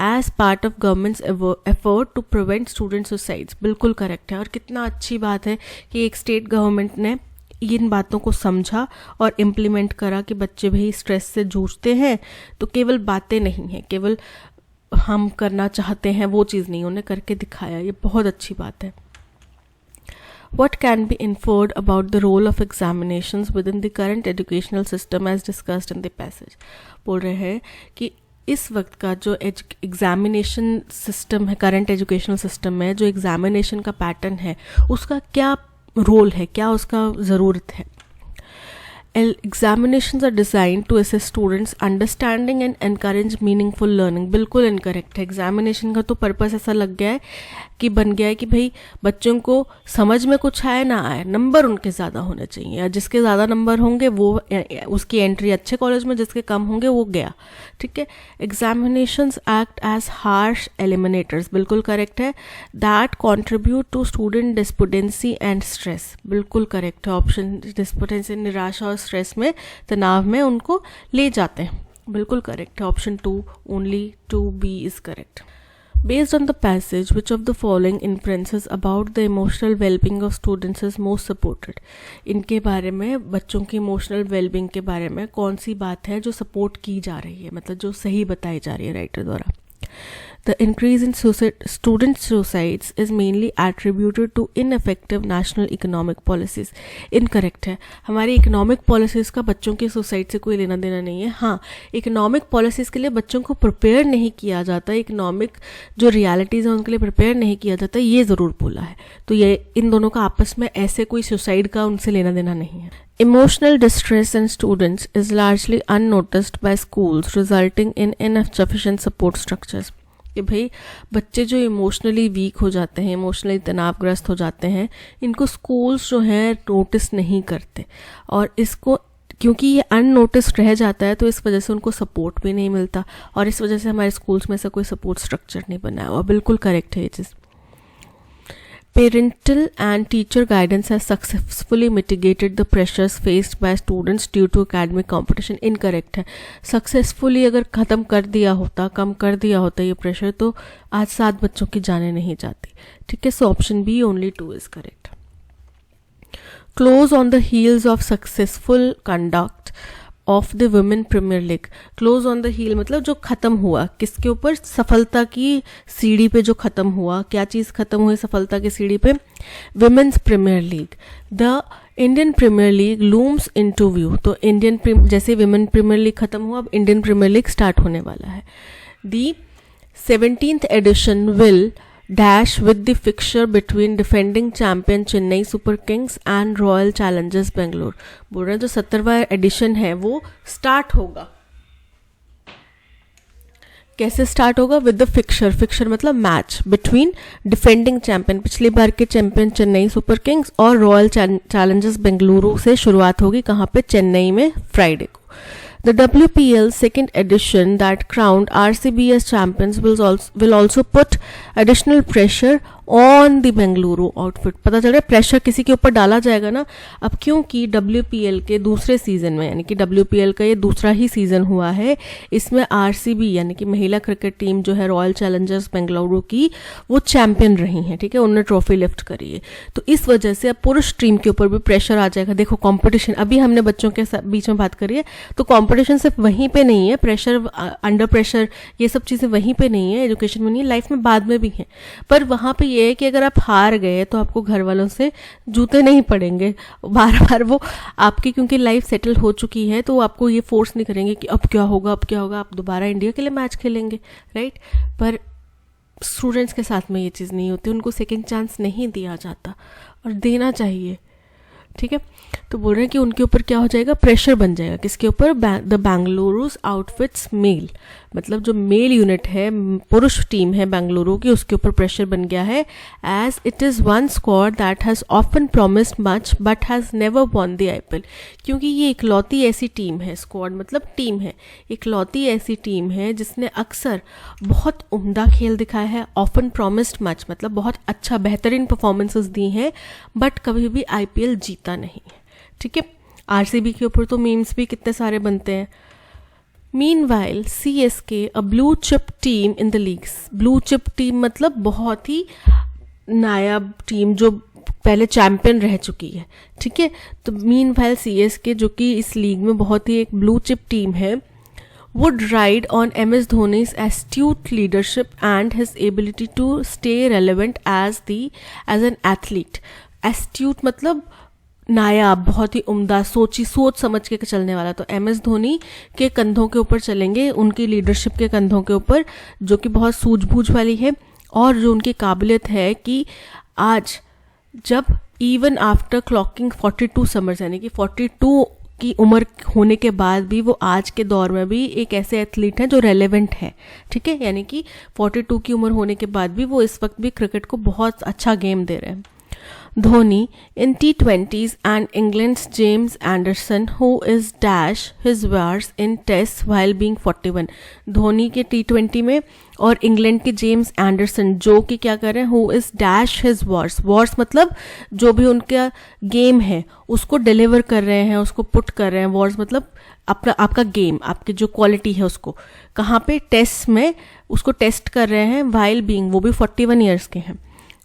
as part of government's effort to prevent student suicides. बिल्कुल करेक्ट है. और कितना अच्छी बात है कि एक स्टेट गवर्नमेंट ने इन बातों को समझा और इम्प्लीमेंट करा कि बच्चे भी स्ट्रेस से जूझते हैं, तो केवल बातें नहीं हैं, केवल हम करना चाहते हैं वो चीज़ नहीं, उन्हें करके दिखाया. ये बहुत अच्छी बात है. What can be inferred about the role of examinations within the current educational system as discussed in the passage? बोल रहे हैं कि इस वक्त का जो एग्जामिनेशन सिस्टम है, करंट एजुकेशनल सिस्टम में जो एग्जामिनेशन का पैटर्न है, उसका क्या रोल है, क्या उसका ज़रूरत है. Examinations are designed to assist students understanding and encourage meaningful learning. बिल्कुल इनकरेक्ट है. एग्जामिनेशन का तो पर्पस ऐसा लग गया है कि बन गया है कि भाई बच्चों को समझ में कुछ आए ना आए, नंबर उनके ज़्यादा होने चाहिए, या जिसके ज़्यादा नंबर होंगे वो उसकी एंट्री अच्छे कॉलेज में, जिसके कम होंगे वो गया. ठीक है. Examinations act as harsh eliminators. बिल्कुल करेक्ट है. That contribute to student despondency and stress. बिल्कुल करेक्ट है. ऑप्शन डिस्पोटेंसी, निराशा और स्ट्रेस में, तनाव में उनको ले जाते हैं. बिल्कुल करेक्ट है. Option 2 only 2B is correct. Based on the passage, which of the following inferences about the emotional well-being of students is most supported? इनके बारे में, बच्चों की इमोशनल वेलबींग के बारे में कौन सी बात है जो सपोर्ट की जा रही है, मतलब जो सही बताई जा रही है राइटर द्वारा. The increase in student suicides is mainly attributed to ineffective national economic policies. Incorrect है. हमारी इकोनॉमिक पॉलिसीज़ का बच्चों की सुसाइड से कोई लेना देना नहीं है. हाँ, इकोनॉमिक पॉलिसीज़ के लिए बच्चों को प्रिपेयर नहीं किया जाता, इकोनॉमिक जो रियलिटीज़ हैं उनके लिए प्रिपेयर नहीं किया जाता, ये ज़रूर बोला है. तो ये इन दोनों का आपस में ऐसे कोई सुसाइड का उनसे लेना देना नहीं है. Emotional distress in students is largely unnoticed by schools, resulting in insufficient support structures. कि भाई बच्चे जो इमोशनली वीक हो जाते हैं, इमोशनली तनावग्रस्त हो जाते हैं, इनको स्कूल्स जो हैं नोटिस नहीं करते, और इसको क्योंकि ये अननोटिस्ड रह जाता है तो इस वजह से उनको सपोर्ट भी नहीं मिलता, और इस वजह से हमारे स्कूल्स में ऐसा कोई सपोर्ट स्ट्रक्चर नहीं बना हुआ. बिल्कुल करेक्ट है ये चीज़. Parental and teacher guidance has successfully mitigated the pressures faced by students due to academic competition. Incorrect है. Successfully अगर ख़त्म कर दिया होता, कम कर दिया होता ये प्रेशर, तो आज 7 बच्चों की जाने नहीं जाती. ठीक है. So option B only 2 is correct. Close on the heels of successful conduct of the Women Premier League. Close on the heel मतलब जो ख़त्म हुआ, किसके ऊपर, सफलता की सीढ़ी पे जो ख़त्म हुआ. क्या चीज़ ख़त्म हुई सफलता की सीढ़ी पे? Women's Premier League. The Indian Premier League looms into view. तो इंडियन जैसे विमेन प्रीमियर लीग ख़त्म हुआ, अब इंडियन प्रीमियर लीग स्टार्ट होने वाला है. The 17th edition will dash with the fixture between defending champion Chennai Super Kings and Royal Challengers Bangalore. बोल रहे हैं जो 17वां एडिशन है वो स्टार्ट होगा. कैसे स्टार्ट होगा? With the fixer. फिक्सर मतलब मैच बिटवीन डिफेंडिंग चैंपियन, पिछली बार के चैंपियन चेन्नई सुपर किंग्स, और रॉयल चैलेंजर्स बेंगलुरु से शुरुआत होगी. कहाँ पे? चेन्नई में, फ्राइडे को. The WPL second edition that crowned RCB as champions will also put additional pressure on the Bengaluru outfit. पता चल रहा है प्रेशर किसी के ऊपर डाला जाएगा ना अब, क्योंकि WPL के दूसरे सीजन में, यानी कि WPL का ये दूसरा ही सीजन हुआ है, इसमें RCB यानी कि महिला क्रिकेट टीम जो है रॉयल चैलेंजर्स बेंगलुरु की, वो चैंपियन रही हैं. ठीक है. उन्होंने ट्रॉफी लिफ्ट करी है, तो इस वजह से अब पुरुष टीम के ऊपर भी प्रेशर आ जाएगा. देखो कंपटीशन, अभी हमने बच्चों के बीच में बात करी है, तो कंपटीशन सिर्फ वहीं पे नहीं है, प्रेशर, अंडर प्रेशर, ये सब चीज़ें वहीं पे नहीं है, एजुकेशन में नहीं है, लाइफ में बाद में भी है. पर वहाँ पे ये है कि अगर आप हार गए तो आपको घर वालों से जूते नहीं पड़ेंगे बार बार. वो आपकी क्योंकि लाइफ सेटल हो चुकी है तो आपको ये फोर्स नहीं करेंगे कि अब क्या होगा, अब क्या होगा, आप दोबारा इंडिया के लिए मैच खेलेंगे, राइट. पर स्टूडेंट्स के साथ में ये चीज़ नहीं होती, उनको सेकेंड चांस नहीं दिया जाता, और देना चाहिए. ठीक है. तो बोल रहे हैं कि उनके ऊपर क्या हो जाएगा? प्रेशर बन जाएगा. किसके ऊपर? द बेंगलुरुस आउटफिट्स मेल, मतलब जो मेल यूनिट है, पुरुष टीम है बेंगलुरु की, उसके ऊपर प्रेशर बन गया है. As it is one squad that has often promised much but has never won the IPL. क्योंकि ये इकलौती ऐसी टीम है, स्क्वाड मतलब टीम है, इकलौती ऐसी टीम है जिसने अक्सर बहुत उम्दा खेल दिखाया है. ऑफन प्रोमिस्ड मच मतलब बहुत अच्छा, बेहतरीन परफॉर्मेंसेस दी हैं, बट कभी भी IPL जीता नहीं. ठीक है. RCB के ऊपर तो मीम्स भी कितने सारे बनते हैं. Meanwhile, CSK, a blue chip team in the leagues. Blue chip team मतलब बहुत ही नायाब टीम जो पहले चैंपियन रह चुकी है. ठीक है. तो Meanwhile CSK जो कि इस लीग में बहुत ही एक ब्लू चिप टीम है, would ride on MS Dhoni's astute leadership and his ability to stay relevant as an athlete. Astute मतलब नायाब, बहुत ही उम्दा, सोच समझ के चलने वाला। तो एम एस धोनी के कंधों के ऊपर चलेंगे, उनकी लीडरशिप के कंधों के ऊपर, जो कि बहुत सूझबूझ वाली है, और जो उनकी काबिलियत है कि आज जब इवन आफ्टर क्लॉकिंग 42 समर्स, यानी कि 42 की उम्र होने के बाद भी वो आज के दौर में भी एक ऐसे एथलीट हैं जो रेलेवेंट है, ठीक है, यानी कि 42 की उम्र होने के बाद भी वो इस वक्त भी क्रिकेट को बहुत अच्छा गेम दे रहे हैं। Dhoni in T20s and England's James Anderson who is dash his wars in tests while being 41। Dhoni के T20 में और इंग्लैंड के जेम्स एंडरसन जो कि क्या कर रहे हैं, who is dash his wars, wars मतलब जो भी उनका गेम है उसको डिलीवर कर रहे हैं, उसको पुट कर रहे हैं। wars मतलब आपका गेम, आपकी जो क्वालिटी है उसको कहाँ पे, टेस्ट में उसको टेस्ट कर रहे हैं, while being, वो भी 41 ईयर्स के हैं।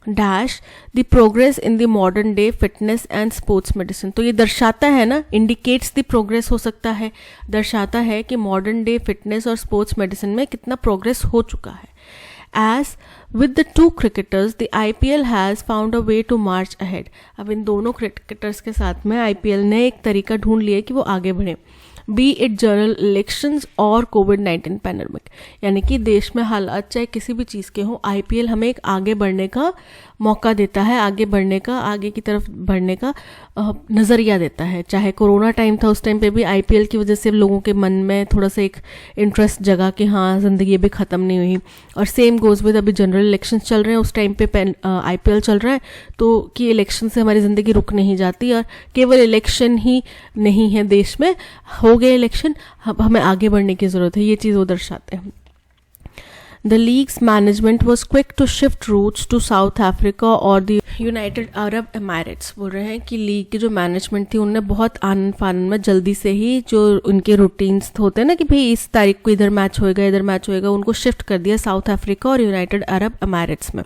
Dash the progress in the modern day fitness and sports medicine. तो ये दर्शाता है ना, इंडिकेट्स द प्रोग्रेस हो सकता है, दर्शाता है कि मॉडर्न डे फिटनेस और स्पोर्ट्स मेडिसिन में कितना प्रोग्रेस हो चुका है। As with the two cricketers the IPL has found a way to march ahead. अब इन दोनों क्रिकेटर्स के साथ में IPL ने एक तरीका ढूंढ लिया कि वो आगे बढ़े, बी इट जनरल इलेक्शंस और कोविड-19 पैंडेमिक, यानी कि देश में हालात चाहे किसी भी चीज़ के हों, IPL हमें एक आगे बढ़ने का मौका देता है, आगे बढ़ने का, आगे की तरफ बढ़ने का नज़रिया देता है। चाहे कोरोना टाइम था, उस टाइम पे भी IPL की वजह से लोगों के मन में थोड़ा सा एक इंटरेस्ट जगा कि हाँ ज़िंदगी अभी ख़त्म नहीं हुई। और सेम गोज़ विद अभी जनरल इलेक्शंस चल रहे हैं, उस टाइम पे IPL चल रहा है, तो कि इलेक्शन से हमारी ज़िंदगी रुक नहीं जाती, और केवल इलेक्शन ही नहीं है देश में, हो गए इलेक्शन, अब हमें आगे बढ़ने की ज़रूरत है, ये चीज़ वो दर्शाते हैं। The league's management was quick to shift routes to South Africa और the United Arab Emirates। बोल रहे हैं कि लीग की जो मैनेजमेंट थी उनने बहुत आनन फानन में जल्दी से ही जो उनके रूटीन्स होते हैं ना कि भाई इस तारीख को इधर मैच होएगा, इधर मैच होएगा, उनको शिफ्ट कर दिया साउथ अफ्रीका और यूनाइटेड अरब अमेरिट्स में,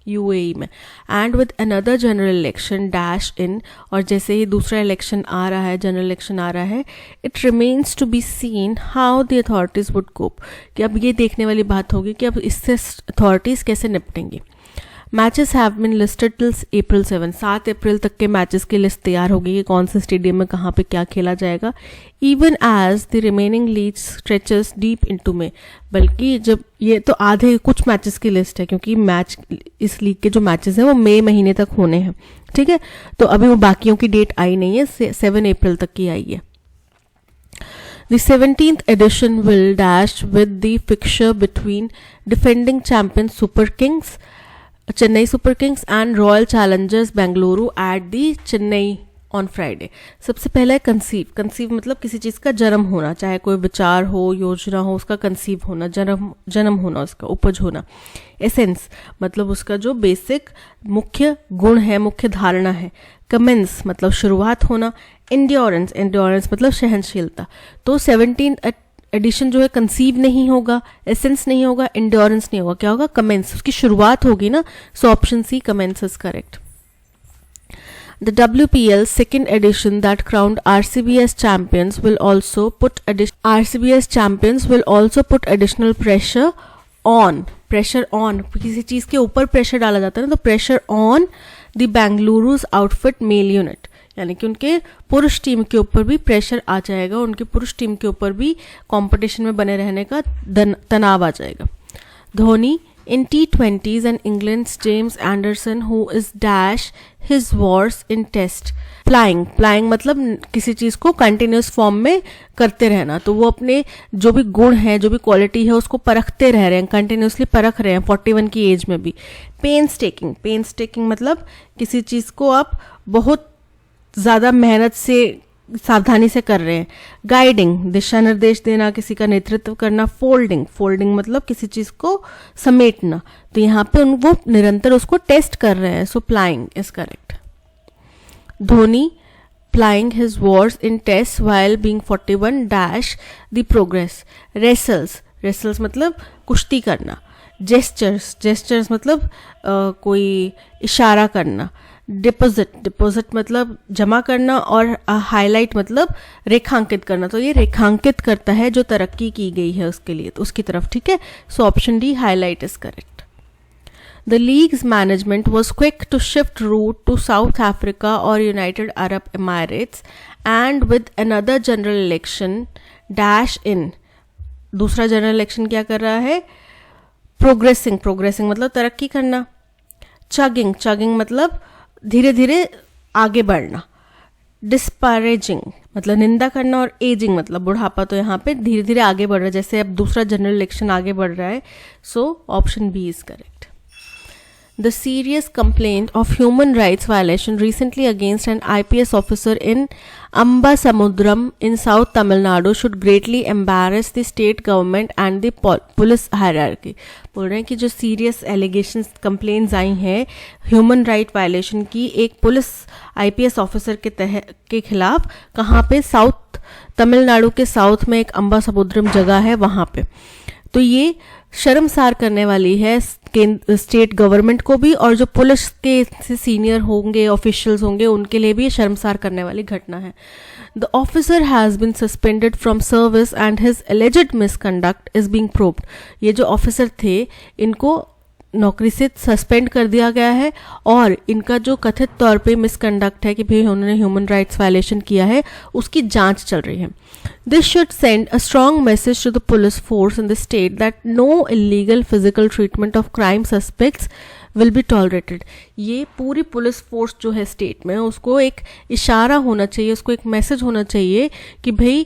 UAE में। And with another general election dash in, और जैसे ही दूसरा इलेक्शन आ रहा है, जनरल इलेक्शन आ रहा है, it remains to be seen how the authorities would cope, कि अब ये देखने वाली बात होगी कि अब इससे अथॉरिटीज़ कैसे निपटेंगी। Matches have been listed till April 7, 7 अप्रैल तक के मैचेस की लिस्ट तैयार होगी कि कौन से स्टेडियम में कहाँ पे क्या खेला जाएगा। Even as the remaining league stretches deep into May, बल्कि जब ये तो आधे कुछ मैचेस की लिस्ट है, क्योंकि मैच इस लीग के जो मैचेस हैं वो मई महीने तक होने हैं, ठीक है, तो अभी वो बाकियों की डेट आई नहीं है, 7 अप्रैल तक की आई है। The 17th edition will dash with the fixture between defending champions Super Kings, Chennai Super Kings and Royal Challengers Bengaluru at the Chennai on Friday। सबसे पहला है कंसीव मतलब किसी चीज़ का जन्म होना, चाहे कोई विचार हो, योजना हो, उसका कंसीव होना, जन्म होना, उसका उपज होना। एसेंस मतलब उसका जो बेसिक मुख्य गुण है, मुख्य धारणा है। कमेंस मतलब शुरुआत होना। एंड्योरेंस मतलब सहनशीलता। तो 17th एडिशन जो है कंसीव नहीं होगा, एसेंस नहीं होगा, एंड्योरेंस नहीं होगा, क्या होगा, कमेंस, उसकी शुरुआत होगी ना, so option C commence is correct. The WPL second edition that crowned RCB as champions will also put additional pressure on किसी चीज के ऊपर प्रेशर डाला जाता है ना, तो pressure on the Bengaluru's outfit male unit, यानी कि उनके पुरुष टीम के ऊपर भी प्रेशर आ जाएगा, उनके पुरुष टीम के ऊपर भी कंपटीशन में बने रहने का तनाव आ जाएगा। Dhoni in T20s and England's James Anderson who is dash his wars in test। प्लाइंग मतलब किसी चीज़ को कंटिन्यूस फॉर्म में करते रहना, तो वो अपने जो भी गुण है, जो भी क्वालिटी है, उसको परखते रह रहे हैं, कंटिन्यूसली परख रहे हैं 41 की एज में भी। पेन मतलब किसी चीज़ को आप बहुत ज़्यादा मेहनत से, सावधानी से कर रहे हैं। गाइडिंग दिशा निर्देश देना, किसी का नेतृत्व करना। फोल्डिंग मतलब किसी चीज को समेटना, तो यहाँ पे वो निरंतर उसको टेस्ट कर रहे हैं, so plying is correct. Dhoni plying his wares in test while being 41 dash the progress. Wrestles मतलब कुश्ती करना। जेस्चर्स मतलब कोई इशारा करना। डिपॉजिट मतलब जमा करना, और हाईलाइट मतलब रेखांकित करना, तो ये रेखांकित करता है जो तरक्की की गई है उसके लिए, तो उसकी तरफ, ठीक है, so option D highlight is correct. The league's management was quick to shift route to South Africa or United Arab Emirates, and with another general election dash in, दूसरा जनरल इलेक्शन क्या कर रहा है? प्रोग्रेसिंग मतलब तरक्की करना, chugging मतलब धीरे धीरे आगे बढ़ना, डिस्पैरेजिंग मतलब निंदा करना, और एजिंग मतलब बुढ़ापा। तो यहाँ पे धीरे धीरे आगे बढ़ रहा है, जैसे अब दूसरा जनरल इलेक्शन आगे बढ़ रहा है। So option B is correct. The serious complaint of human rights violation recently against an IPS officer in Ambasamudram in South Tamil Nadu should greatly embarrass the state government and the police hierarchy. बोल रहे हैं कि जो serious allegations complaints आई हैं human right violation की एक police IPS officer के खिलाफ, कहाँ पे? साउथ तमिलनाडु के साउथ में एक अम्बासमुद्रम जगह है वहाँ पे। तो ये शर्मसार करने वाली है स्टेट गवर्नमेंट को भी, और जो पुलिस के सीनियर होंगे, ऑफिशियल्स होंगे, उनके लिए भी ये शर्मसार करने वाली घटना है। The officer has been suspended from service and his alleged misconduct is being proved. ये जो ऑफिसर थे इनको नौकरी से सस्पेंड कर दिया गया है, और इनका जो कथित तौर पे मिसकंडक्ट है कि भाई उन्होंने ह्यूमन राइट्स वायलेशन किया है, उसकी जांच चल रही है। This should send a strong message to the police force in the state that no illegal physical treatment of crime suspects will be tolerated. ये पूरी पुलिस फोर्स जो है स्टेट में, उसको एक इशारा होना चाहिए, उसको एक मैसेज होना चाहिए कि भाई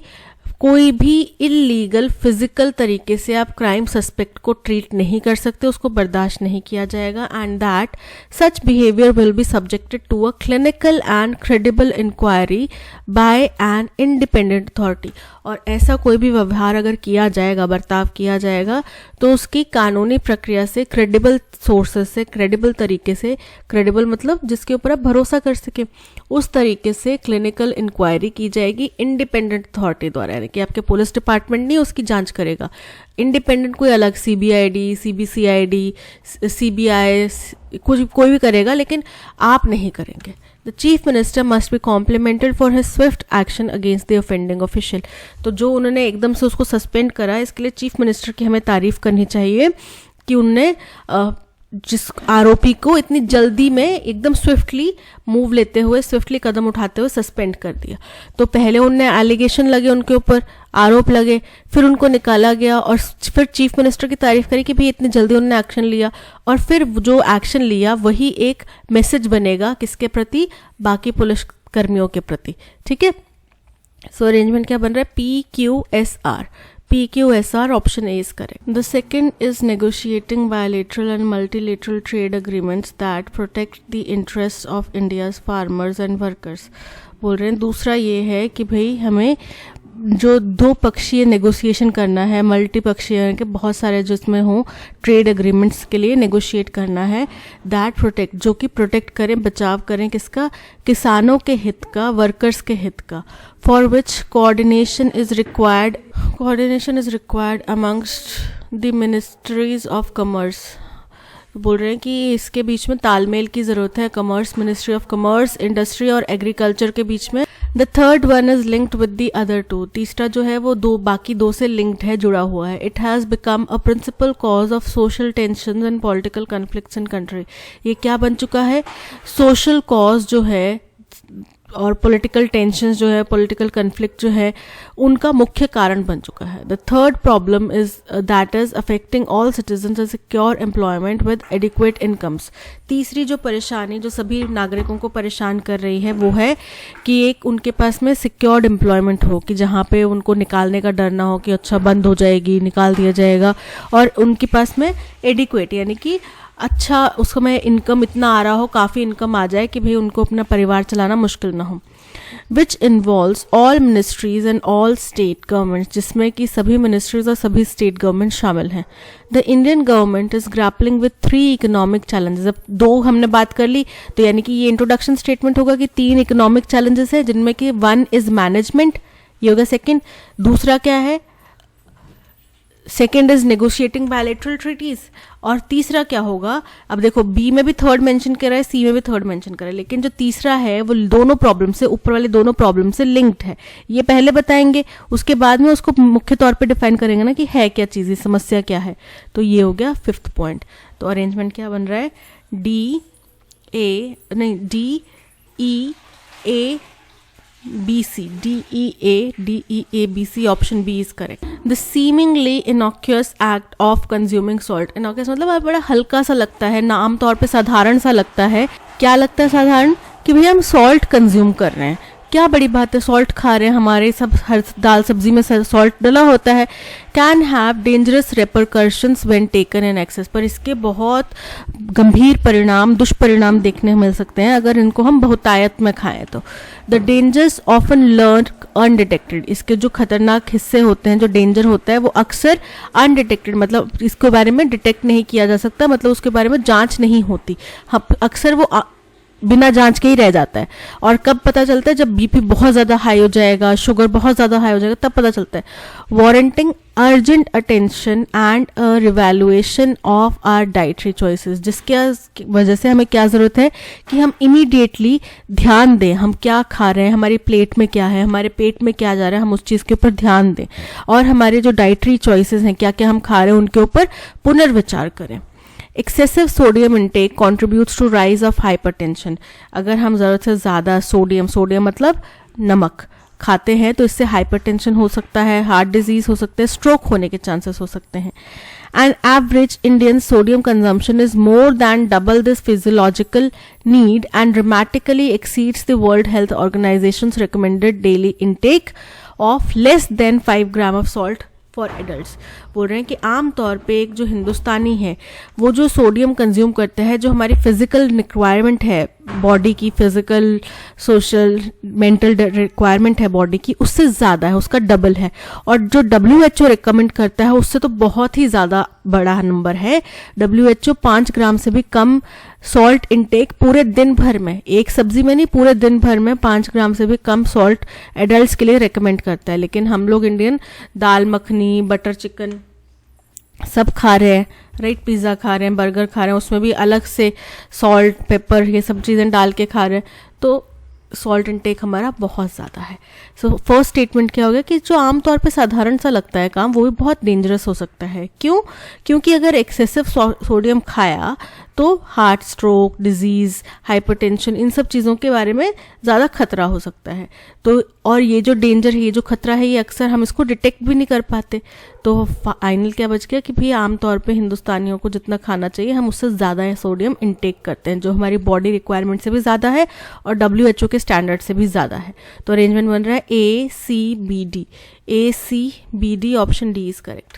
कोई भी इलीगल फिजिकल तरीके से आप क्राइम सस्पेक्ट को ट्रीट नहीं कर सकते, उसको बर्दाश्त नहीं किया जाएगा, and that such behaviour will be subjected to a clinical and credible inquiry by an independent authority. और ऐसा कोई भी व्यवहार अगर किया जाएगा, बर्ताव किया जाएगा, तो उसकी कानूनी प्रक्रिया से, क्रेडिबल सोर्सेस से, क्रेडिबल तरीके से, क्रेडिबल मतलब जिसके ऊपर आप भरोसा कर सके, उस तरीके से क्लिनिकल इंक्वायरी की जाएगी इंडिपेंडेंट अथॉरिटी द्वारा, यानी कि आपके पुलिस डिपार्टमेंट नहीं उसकी जांच करेगा, इंडिपेंडेंट कोई अलग CBID, CBCID, CBI कोई भी करेगा, लेकिन आप नहीं करेंगे। The chief minister must be complimented for his swift action against the offending official. तो जो उन्होंने एकदम से उसको सस्पेंड करा, इसके लिए चीफ मिनिस्टर की हमें तारीफ करनी चाहिए कि उनने जिस आरोपी को इतनी जल्दी में एकदम स्विफ्टली मूव लेते हुए, स्विफ्टली कदम उठाते हुए सस्पेंड कर दिया। तो पहले उनने एलिगेशन लगे उनके ऊपर, आरोप लगे, फिर उनको निकाला गया, और फिर चीफ मिनिस्टर की तारीफ करी कि भाई इतनी जल्दी उन्होंने एक्शन लिया, और फिर जो एक्शन लिया वही एक मैसेज बनेगा किसके प्रति? बाकी पुलिस कर्मियों के प्रति। ठीक है, सो अरेंजमेंट क्या बन रहा है? PQSR। PQSR option A is correct. The second is negotiating bilateral and multilateral trade agreements that protect the interests of India's farmers and workers. बोल रहे हैं दूसरा ये है कि भाई हमें जो दो पक्षीय नेगोशिएशन करना है, मल्टी पक्षीय के बहुत सारे जिसमें हो ट्रेड एग्रीमेंट्स के लिए नेगोशिएट करना है, दैट प्रोटेक्ट, जो कि प्रोटेक्ट करें, बचाव करें किसका? किसानों के हित का, वर्कर्स के हित का, for which coordination is required amongst the ministries of commerce. बोल रहे हैं कि इसके बीच में तालमेल की ज़रूरत है, commerce, ministry of commerce, industry और एग्रीकल्चर के बीच में। The third one is linked with the other two. तीसरा जो है वो बाकी दो से लिंक्ड है, जुड़ा हुआ है। It has become a principal cause of social tension and political conflicts in country. ये क्या बन चुका है? सोशल कॉज जो है और पॉलिटिकल टेंशन्स जो है, पॉलिटिकल कन्फ्लिक्ट जो है, उनका मुख्य कारण बन चुका है। The third problem is that is affecting all citizens to secure employment with adequate incomes. तीसरी जो परेशानी जो सभी नागरिकों को परेशान कर रही है वो है कि एक उनके पास में सिक्योर्ड एम्प्लॉयमेंट हो, कि जहाँ पे उनको निकालने का डर ना हो कि अच्छा बंद हो जाएगी, निकाल दिया जाएगा, और उनके पास में एडिक्वेट यानी कि अच्छा उसको में इनकम इतना आ रहा हो, काफ़ी इनकम आ जाए कि भाई उनको अपना परिवार चलाना मुश्किल ना हो। Which involves all ministries and all state governments, जिसमें कि सभी मिनिस्ट्रीज और सभी स्टेट गवर्नमेंट शामिल हैं। The Indian government is grappling with 3 economic challenges. अब 2 हमने बात कर ली, तो यानी कि ये इंट्रोडक्शन स्टेटमेंट होगा कि 3 इकोनॉमिक चैलेंजेस है, जिनमें कि 1 इज मैनेजमेंट, ये होगा सेकेंड। दूसरा क्या है? Second is negotiating bilateral treaties, और तीसरा क्या होगा? अब देखो बी में भी थर्ड मेंशन कर रहा है, सी में भी थर्ड मेंशन कर रहा है, लेकिन जो तीसरा है वो दोनों प्रॉब्लम से, ऊपर वाले दोनों प्रॉब्लम से लिंक्ड है। ये पहले बताएंगे, उसके बाद में उसको मुख्य तौर पे डिफाइन करेंगे ना कि है क्या चीज़, समस्या क्या है। तो ये हो गया 5th पॉइंट। तो अरेंजमेंट क्या बन रहा है, D E A B C, D E A B C, option B is correct. The seemingly innocuous act of consuming salt. Innocuous मतलब बड़ा हल्का सा लगता है ना, आमतौर पे साधारण सा लगता है. क्या लगता है साधारण, कि भैया हम सॉल्ट कंज्यूम कर रहे हैं, क्या बड़ी बात है, सॉल्ट खा रहे हैं, हमारे सब हर दाल सब्जी में सॉल्ट डला होता है. Can have dangerous repercussions when taken in excess. पर इसके बहुत गंभीर परिणाम, दुष्परिणाम देखने मिल सकते हैं अगर इनको हम बहुतायत में खाएं तो. The dangers often learn undetected. इसके जो खतरनाक हिस्से होते हैं, जो डेंजर होता है, वो अक्सर अनडिटेक्टेड, मतलब इसके बारे में डिटेक्ट नहीं किया जा सकता, मतलब उसके बारे में जांच नहीं होती. अक्सर वो बिना जांच के ही रह जाता है. और कब पता चलता है, जब बीपी बहुत ज़्यादा हाई हो जाएगा, शुगर बहुत ज़्यादा हाई हो जाएगा, तब पता चलता है. Warranting urgent attention and a revaluation of our dietary choices. जिसके वजह से हमें क्या ज़रूरत है कि हम इमीडिएटली ध्यान दें, हम क्या खा रहे हैं, हमारी प्लेट में क्या है, हमारे पेट में क्या जा रहा है, हम उस चीज़ के ऊपर ध्यान दें. और हमारे जो डाइटरी चॉइसेस हैं, क्या क्या हम खा रहे हैं, उनके ऊपर पुनर्विचार करें. Excessive sodium intake contributes to rise of hypertension. अगर हम ज़रूरत से ज़्यादा सोडियम मतलब नमक खाते हैं तो इससे हाइपरटेंशन हो सकता है, हार्ट डिजीज हो सकते हैं, स्ट्रोक होने के चांसेस हो सकते हैं. An average Indian sodium consumption is more than double this physiological need and dramatically exceeds the World Health Organization's recommended daily intake of less than 5 gram of salt for adults. बोल रहे हैं कि आम तौर पे एक जो हिंदुस्तानी है वो जो सोडियम कंज्यूम करते हैं, जो हमारी फिजिकल रिक्वायरमेंट है बॉडी की, फिजिकल सोशल मेंटल रिक्वायरमेंट है बॉडी की, उससे ज़्यादा है, उसका डबल है. और जो WHO रिकमेंड करता है उससे तो बहुत ही ज़्यादा बड़ा नंबर है. WHO 5 ग्राम से भी कम सॉल्ट इंटेक पूरे दिन भर में, एक सब्जी में नहीं, पूरे दिन भर में 5 ग्राम से भी कम सॉल्ट एडल्ट्स के लिए रेकमेंड करता है. लेकिन हम लोग इंडियन दाल मखनी, बटर चिकन सब खा रहे हैं, राइट, पिज़्ज़ा खा रहे हैं, बर्गर खा रहे हैं, उसमें भी अलग से सॉल्ट पेपर ये सब चीज़ें डाल के खा रहे हैं, तो सॉल्ट इंटेक हमारा बहुत ज़्यादा है. सो फर्स्ट स्टेटमेंट क्या हो गया कि जो आमतौर पे साधारण सा लगता है काम, वो भी बहुत डेंजरस हो सकता है. क्यों? क्योंकि अगर एक्सेसिव सोडियम खाया तो हार्ट, स्ट्रोक, डिजीज़, हाइपरटेंशन, इन सब चीज़ों के बारे में ज़्यादा खतरा हो सकता है. तो और ये जो डेंजर है, ये जो खतरा है, ये अक्सर हम इसको डिटेक्ट भी नहीं कर पाते. तो फाइनल क्या बच गया कि भाई आमतौर पे हिंदुस्तानियों को जितना खाना चाहिए हम उससे ज़्यादा सोडियम इंटेक करते हैं, जो हमारी बॉडी रिक्वायरमेंट से भी ज़्यादा है और WHO के स्टैंडर्ड से भी ज़्यादा है. तो अरेंजमेंट बन रहा है ACBD. ACBD, option D is correct.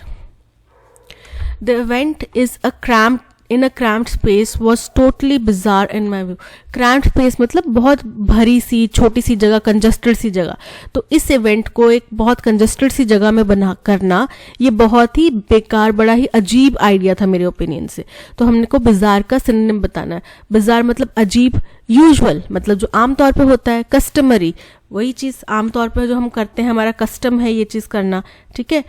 The event is a cramped in a cramped space was totally bizarre in my view. cramped space मतलब बहुत भरी सी, छोटी सी जगह, कंजस्टेड सी जगह. तो इस इवेंट को एक बहुत कंजस्टेड सी जगह में बना करना, ये बहुत ही बेकार, बड़ा ही अजीब आइडिया था मेरे ओपिनियन से. तो हमने को बिजार का सिनोनिम बताना है. बिजार मतलब अजीब, यूजुअल मतलब जो आमतौर पे होता है, कस्टमरी वही चीज़ आमतौर पे जो हम करते हैं, हमारा कस्टम है ये चीज़ करना, ठीक है.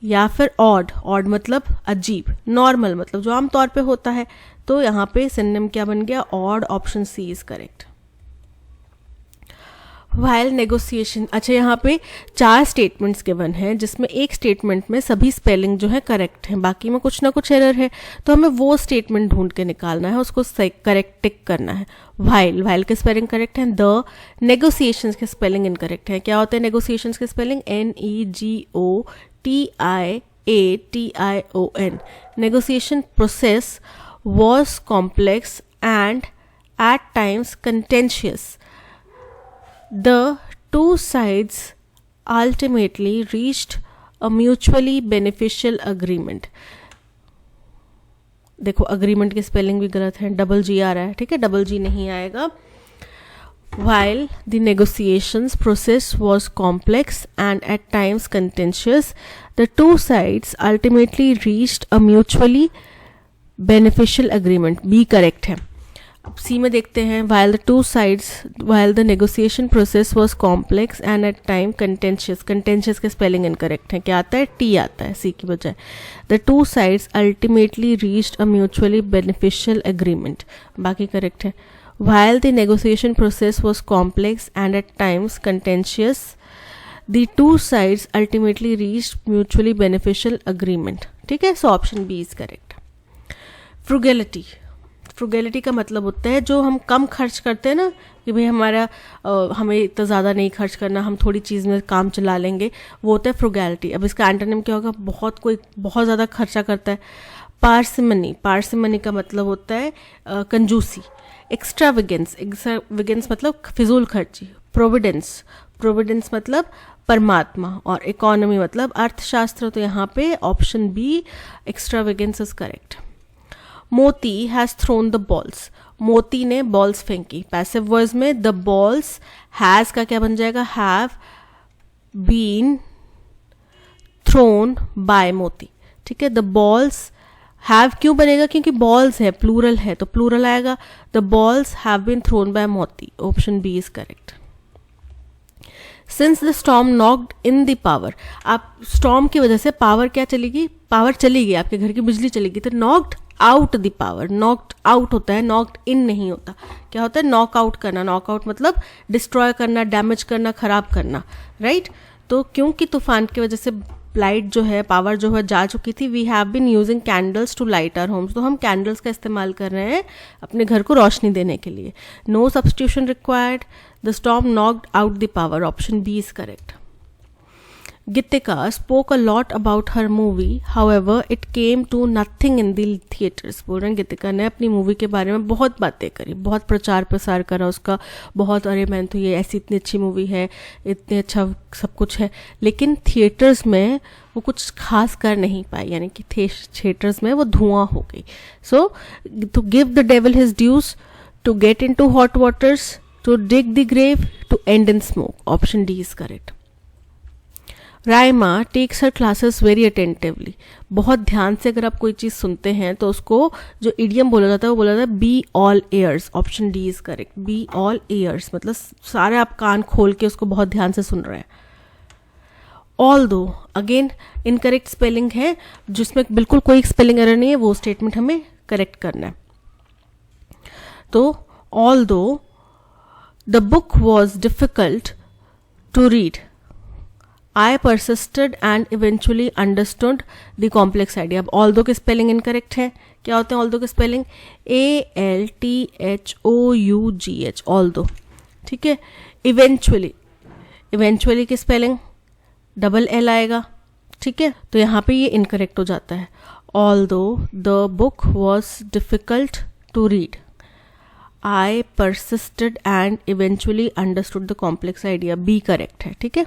या फिर ऑड मतलब अजीब, नॉर्मल मतलब जो आम तौर पे होता है. तो यहाँ पे सिनोनिम क्या बन गया, odd, option C is correct. While negotiation. अच्छा, यहाँ पे 4 स्टेटमेंट्स गिवन हैं, जिसमें एक स्टेटमेंट में सभी स्पेलिंग जो है करेक्ट है, बाकी में कुछ ना कुछ एरर है. तो हमें वो स्टेटमेंट ढूंढ के निकालना है, उसको करेक्ट टिक करना है. वाइल के स्पेलिंग करेक्ट है, द नेगोशिएशंस के स्पेलिंग इनकरेक्ट है. क्या होते हैं नेगोशिएशंस के spelling? NEGOTIATION. Negotiation process was complex and at times contentious. The two sides ultimately reached a mutually beneficial agreement. देखो अग्रीमेंट की स्पेलिंग भी गलत है, डबल जी आ रहा है, ठीक है, डबल जी नहीं आएगा. While the negotiations process was complex and at times contentious, the two sides ultimately reached a mutually beneficial agreement. B correct है. अब C में देखते हैं, while the negotiation process was complex and at times contentious. contentious के spelling incorrect है. क्या आता है? T आता है C की बजाय. The two sides ultimately reached a mutually beneficial agreement. बाकी correct है. While the negotiation process was complex and at times contentious, the two sides ultimately reached mutually beneficial agreement. ठीक है, so option B is correct. फ्रुगैलिटी का मतलब होता है जो हम कम खर्च करते हैं ना, कि भाई हमें इतना ज़्यादा नहीं खर्च करना, हम थोड़ी चीज़ में काम चला लेंगे, वो होता है फ्रुगैलिटी। अब इसका एंटोनिम क्या होगा? कोई बहुत ज़्यादा खर्चा करता है। पार्सिमनी का मतलब होता है कंजूसी। एक्स्ट्रावेगेंस मतलब फिजूल खर्ची। प्रोविडेंस मतलब परमात्मा। और इकोनॉमी मतलब अर्थशास्त्र। तो यहाँ पे option B extravagance is correct. Moti has thrown the balls. Moti ने बॉल्स फेंकी। पैसिव वॉइस में द बॉल्स हैज का क्या बन जाएगा? हैव बीन थ्रोन बाय मोती। ठीक है, द बॉल्स हैव क्यों बनेगा? क्योंकि बॉल्स है, प्लूरल है, तो प्लूरल आएगा। The balls have been thrown by Moti. Option B is correct. Since the storm knocked in the power. आप स्टॉर्म की वजह से पावर क्या चलेगी? पावर चली गई, आपके घर की बिजली चलेगी। तो knocked out the power. Knocked out होता है, नॉक्ड इन नहीं होता। क्या होता है? नॉक आउट करना। नॉक आउट मतलब डिस्ट्रॉय करना, डैमेज करना, खराब करना, राइट। तो क्योंकि तूफान की वजह से लाइट जो है, पावर जो है जा चुकी थी, we have been using candles to light our homes. तो हम कैंडल्स का इस्तेमाल कर रहे हैं अपने घर को रोशनी देने के लिए। No substitution required. The storm knocked out the power. Option B is correct. Gitika spoke a lot about her movie, however it came to nothing in the theaters। बोल रहे हैं गीतिका ने अपनी मूवी के बारे में बहुत बातें करी, बहुत प्रचार प्रसार करा उसका, बहुत अरे मैंने तो ये ऐसी इतनी अच्छी मूवी है, इतने अच्छा सब कुछ है, लेकिन थिएटर्स में वो कुछ खास कर नहीं पाई, यानी कि थिएटर्स में वो धुआं हो गई। So to give the devil his dues, to get into hot waters, to dig the grave, to end in smoke. Option D is correct. Raima takes her classes very attentively. बहुत ध्यान से अगर आप कोई चीज़ सुनते हैं तो उसको जो इडियम बोला जाता है वो बोला जाता है be all ears. Option D is correct. Be all ears मतलब सारे आप कान खोल के उसको बहुत ध्यान से सुन रहे हैं। ऑल दो अगेन इनकरेक्ट स्पेलिंग है, जिसमें बिल्कुल कोई स्पेलिंग एरर नहीं है, वो स्टेटमेंट हमें करेक्ट करना है। तो although the book was difficult to read, I persisted and eventually understood the complex idea। अब ऑल्दो की स्पेलिंग इनकरेक्ट है। क्या होते हैं ऑल्दो की स्पेलिंग? ALTHOUGH although. ठीक है। इवेंचुअली की स्पेलिंग डबल एल आएगा। ठीक है, तो यहाँ पे ये इनकरेक्ट हो जाता है। Although the book was difficult to read, I persisted and eventually understood the complex idea। B correct है। ठीक है।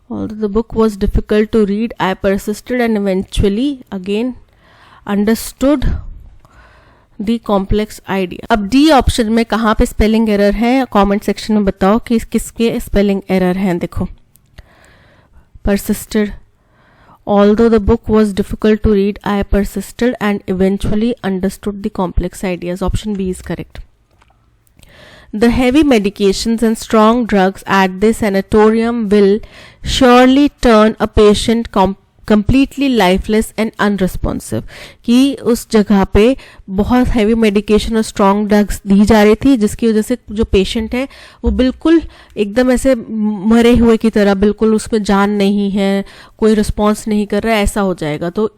Although the book was difficult to read, I persisted and eventually again understood the complex idea। अब D option में कहाँ पे spelling error है? Comment section में बताओ कि किसके स्पेलिंग एरर हैं। देखो, persisted, although the book was difficult to read, I persisted and eventually understood the complex ideas। Option B is correct। The heavy medications and strong drugs at the sanatorium will surely turn a patient completely lifeless and unresponsive। कि उस जगह पे बहुत heavy medication और strong drugs दी जा रही थी, जिसकी वजह से जो पेशेंट है वो बिल्कुल एकदम ऐसे मरे हुए की तरह, बिल्कुल उसमें जान नहीं है, कोई रिस्पॉन्स नहीं कर रहा है, ऐसा हो जाएगा। तो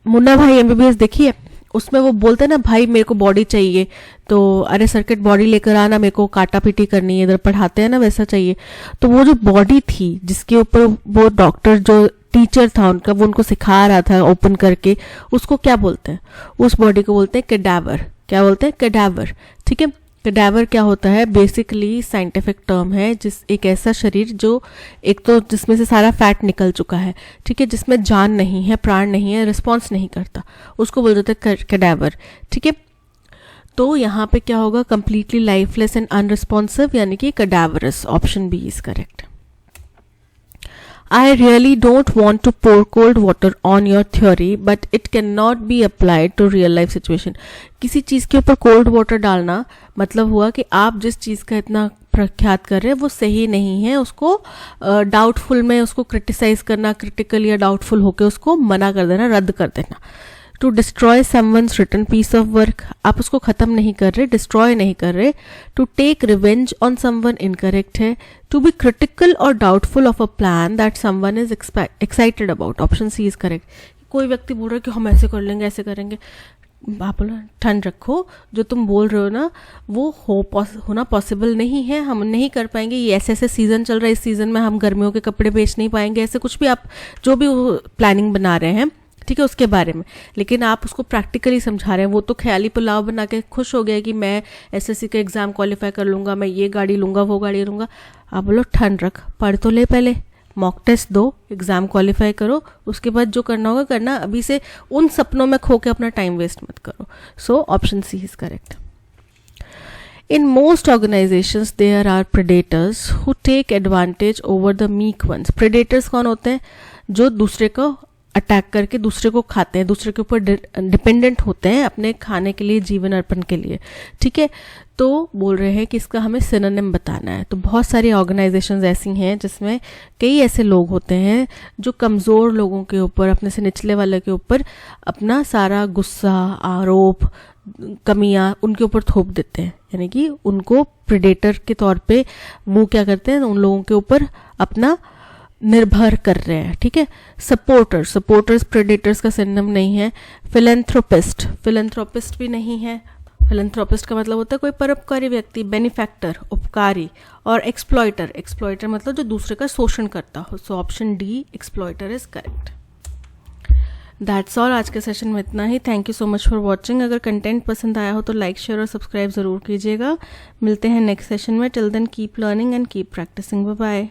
मुन्ना भाई MBBS देखिए, उसमें वो बोलते हैं ना, भाई मेरे को बॉडी चाहिए, तो अरे सर्किट बॉडी लेकर आना, मेरे को काटा पीटी करनी है, इधर पढ़ाते हैं ना वैसा चाहिए। तो वो जो बॉडी थी जिसके ऊपर वो डॉक्टर जो टीचर था उनका, वो उनको सिखा रहा था ओपन करके, उसको क्या बोलते हैं? उस बॉडी को बोलते हैं कैडावर। क्या बोलते हैं? कैडावर। ठीक है। कैडावर क्या होता है? बेसिकली साइंटिफिक टर्म है, जिस एक ऐसा शरीर जो एक तो जिसमें से सारा फैट निकल चुका है, ठीक है, जिसमें जान नहीं है, प्राण नहीं है, रिस्पॉन्स नहीं करता, उसको बोल देते हैं कैडावर। ठीक है। तो यहाँ पे क्या होगा? कंप्लीटली लाइफलेस एंड अनरिस्पॉन्सिव, यानी कि cadaverous. Option B is correct. I really don't want to pour cold water on your theory, but it cannot be applied to real life situation। किसी चीज़ के ऊपर कोल्ड वाटर डालना मतलब हुआ कि आप जिस चीज़ का इतना प्रख्यात कर रहे हैं वो सही नहीं है, उसको डाउटफुल में उसको क्रिटिसाइज करना, क्रिटिकल या डाउटफुल होकर उसको मना कर देना, रद्द कर देना। To destroy someone's written piece of work, आप उसको खत्म नहीं कर रहे, डिस्ट्रॉय नहीं कर रहे। To take revenge on someone incorrect है। टू बी क्रिटिकल और doubtful of a plan that someone is excited about. Option C is correct. कोई व्यक्ति बोल रहा है कि हम ऐसे कर लेंगे, ऐसे करेंगे, आप बोलो ठंड रखो, जो तुम बोल रहे हो ना वो होना पॉसिबल नहीं है, हम नहीं कर पाएंगे, ये ऐसे ऐसे सीज़न चल रहा है, इस सीज़न में हम गर्मियों के कपड़े बेच नहीं पाएंगे, ऐसे कुछ भी आप जो भी प्लानिंग बना रहे हैं, ठीक है, उसके बारे में, लेकिन आप उसको प्रैक्टिकली समझा रहे हैं। वो तो ख्याली पुलाव बना के खुश हो गया कि मैं एसएससी का एग्ज़ाम क्वालिफाई कर लूँगा, मैं ये गाड़ी लूँगा, वो गाड़ी लूँगा। आप बोलो ठंड रख, पढ़ तो ले, पहले मॉक टेस्ट दो, एग्ज़ाम क्वालिफाई करो, उसके बाद जो करना होगा करना, अभी से उन सपनों में खो के अपना टाइम वेस्ट मत करो। So option C is correct. In most organizations there are predators who take advantage over the meek ones. Predators कौन होते हैं? जो दूसरे को अटैक करके दूसरे को खाते हैं, दूसरे के ऊपर डिपेंडेंट होते हैं अपने खाने के लिए, जीवन अर्पण के लिए, ठीक है। तो बोल रहे हैं कि इसका हमें सिनोनिम बताना है। तो बहुत सारी ऑर्गेनाइजेशंस ऐसी हैं जिसमें कई ऐसे लोग होते हैं जो कमज़ोर लोगों के ऊपर, अपने से निचले वाले के ऊपर अपना सारा गुस्सा, आरोप, कमियां उनके ऊपर थोप देते हैं, यानी कि उनको प्रेडेटर के तौर पे वो क्या करते हैं, उन लोगों के ऊपर अपना निर्भर कर रहे हैं, ठीक है। सपोर्टर्स प्रेडेटर्स का सिनोनिम नहीं है। फिलैंथ्रोपिस्ट भी नहीं है। फिलैंथ्रोपिस्ट का मतलब होता है कोई परोपकारी व्यक्ति, बेनिफैक्टर, उपकारी। और एक्सप्लॉइटर मतलब जो दूसरे का शोषण करता हो। So option D exploiter is correct. That's all, आज के सेशन में इतना ही। Thank you so much for watching. अगर कंटेंट पसंद आया हो तो लाइक, शेयर और सब्सक्राइब ज़रूर कीजिएगा। मिलते हैं नेक्स्ट सेशन में। Till then keep learning and keep practising. Bye bye.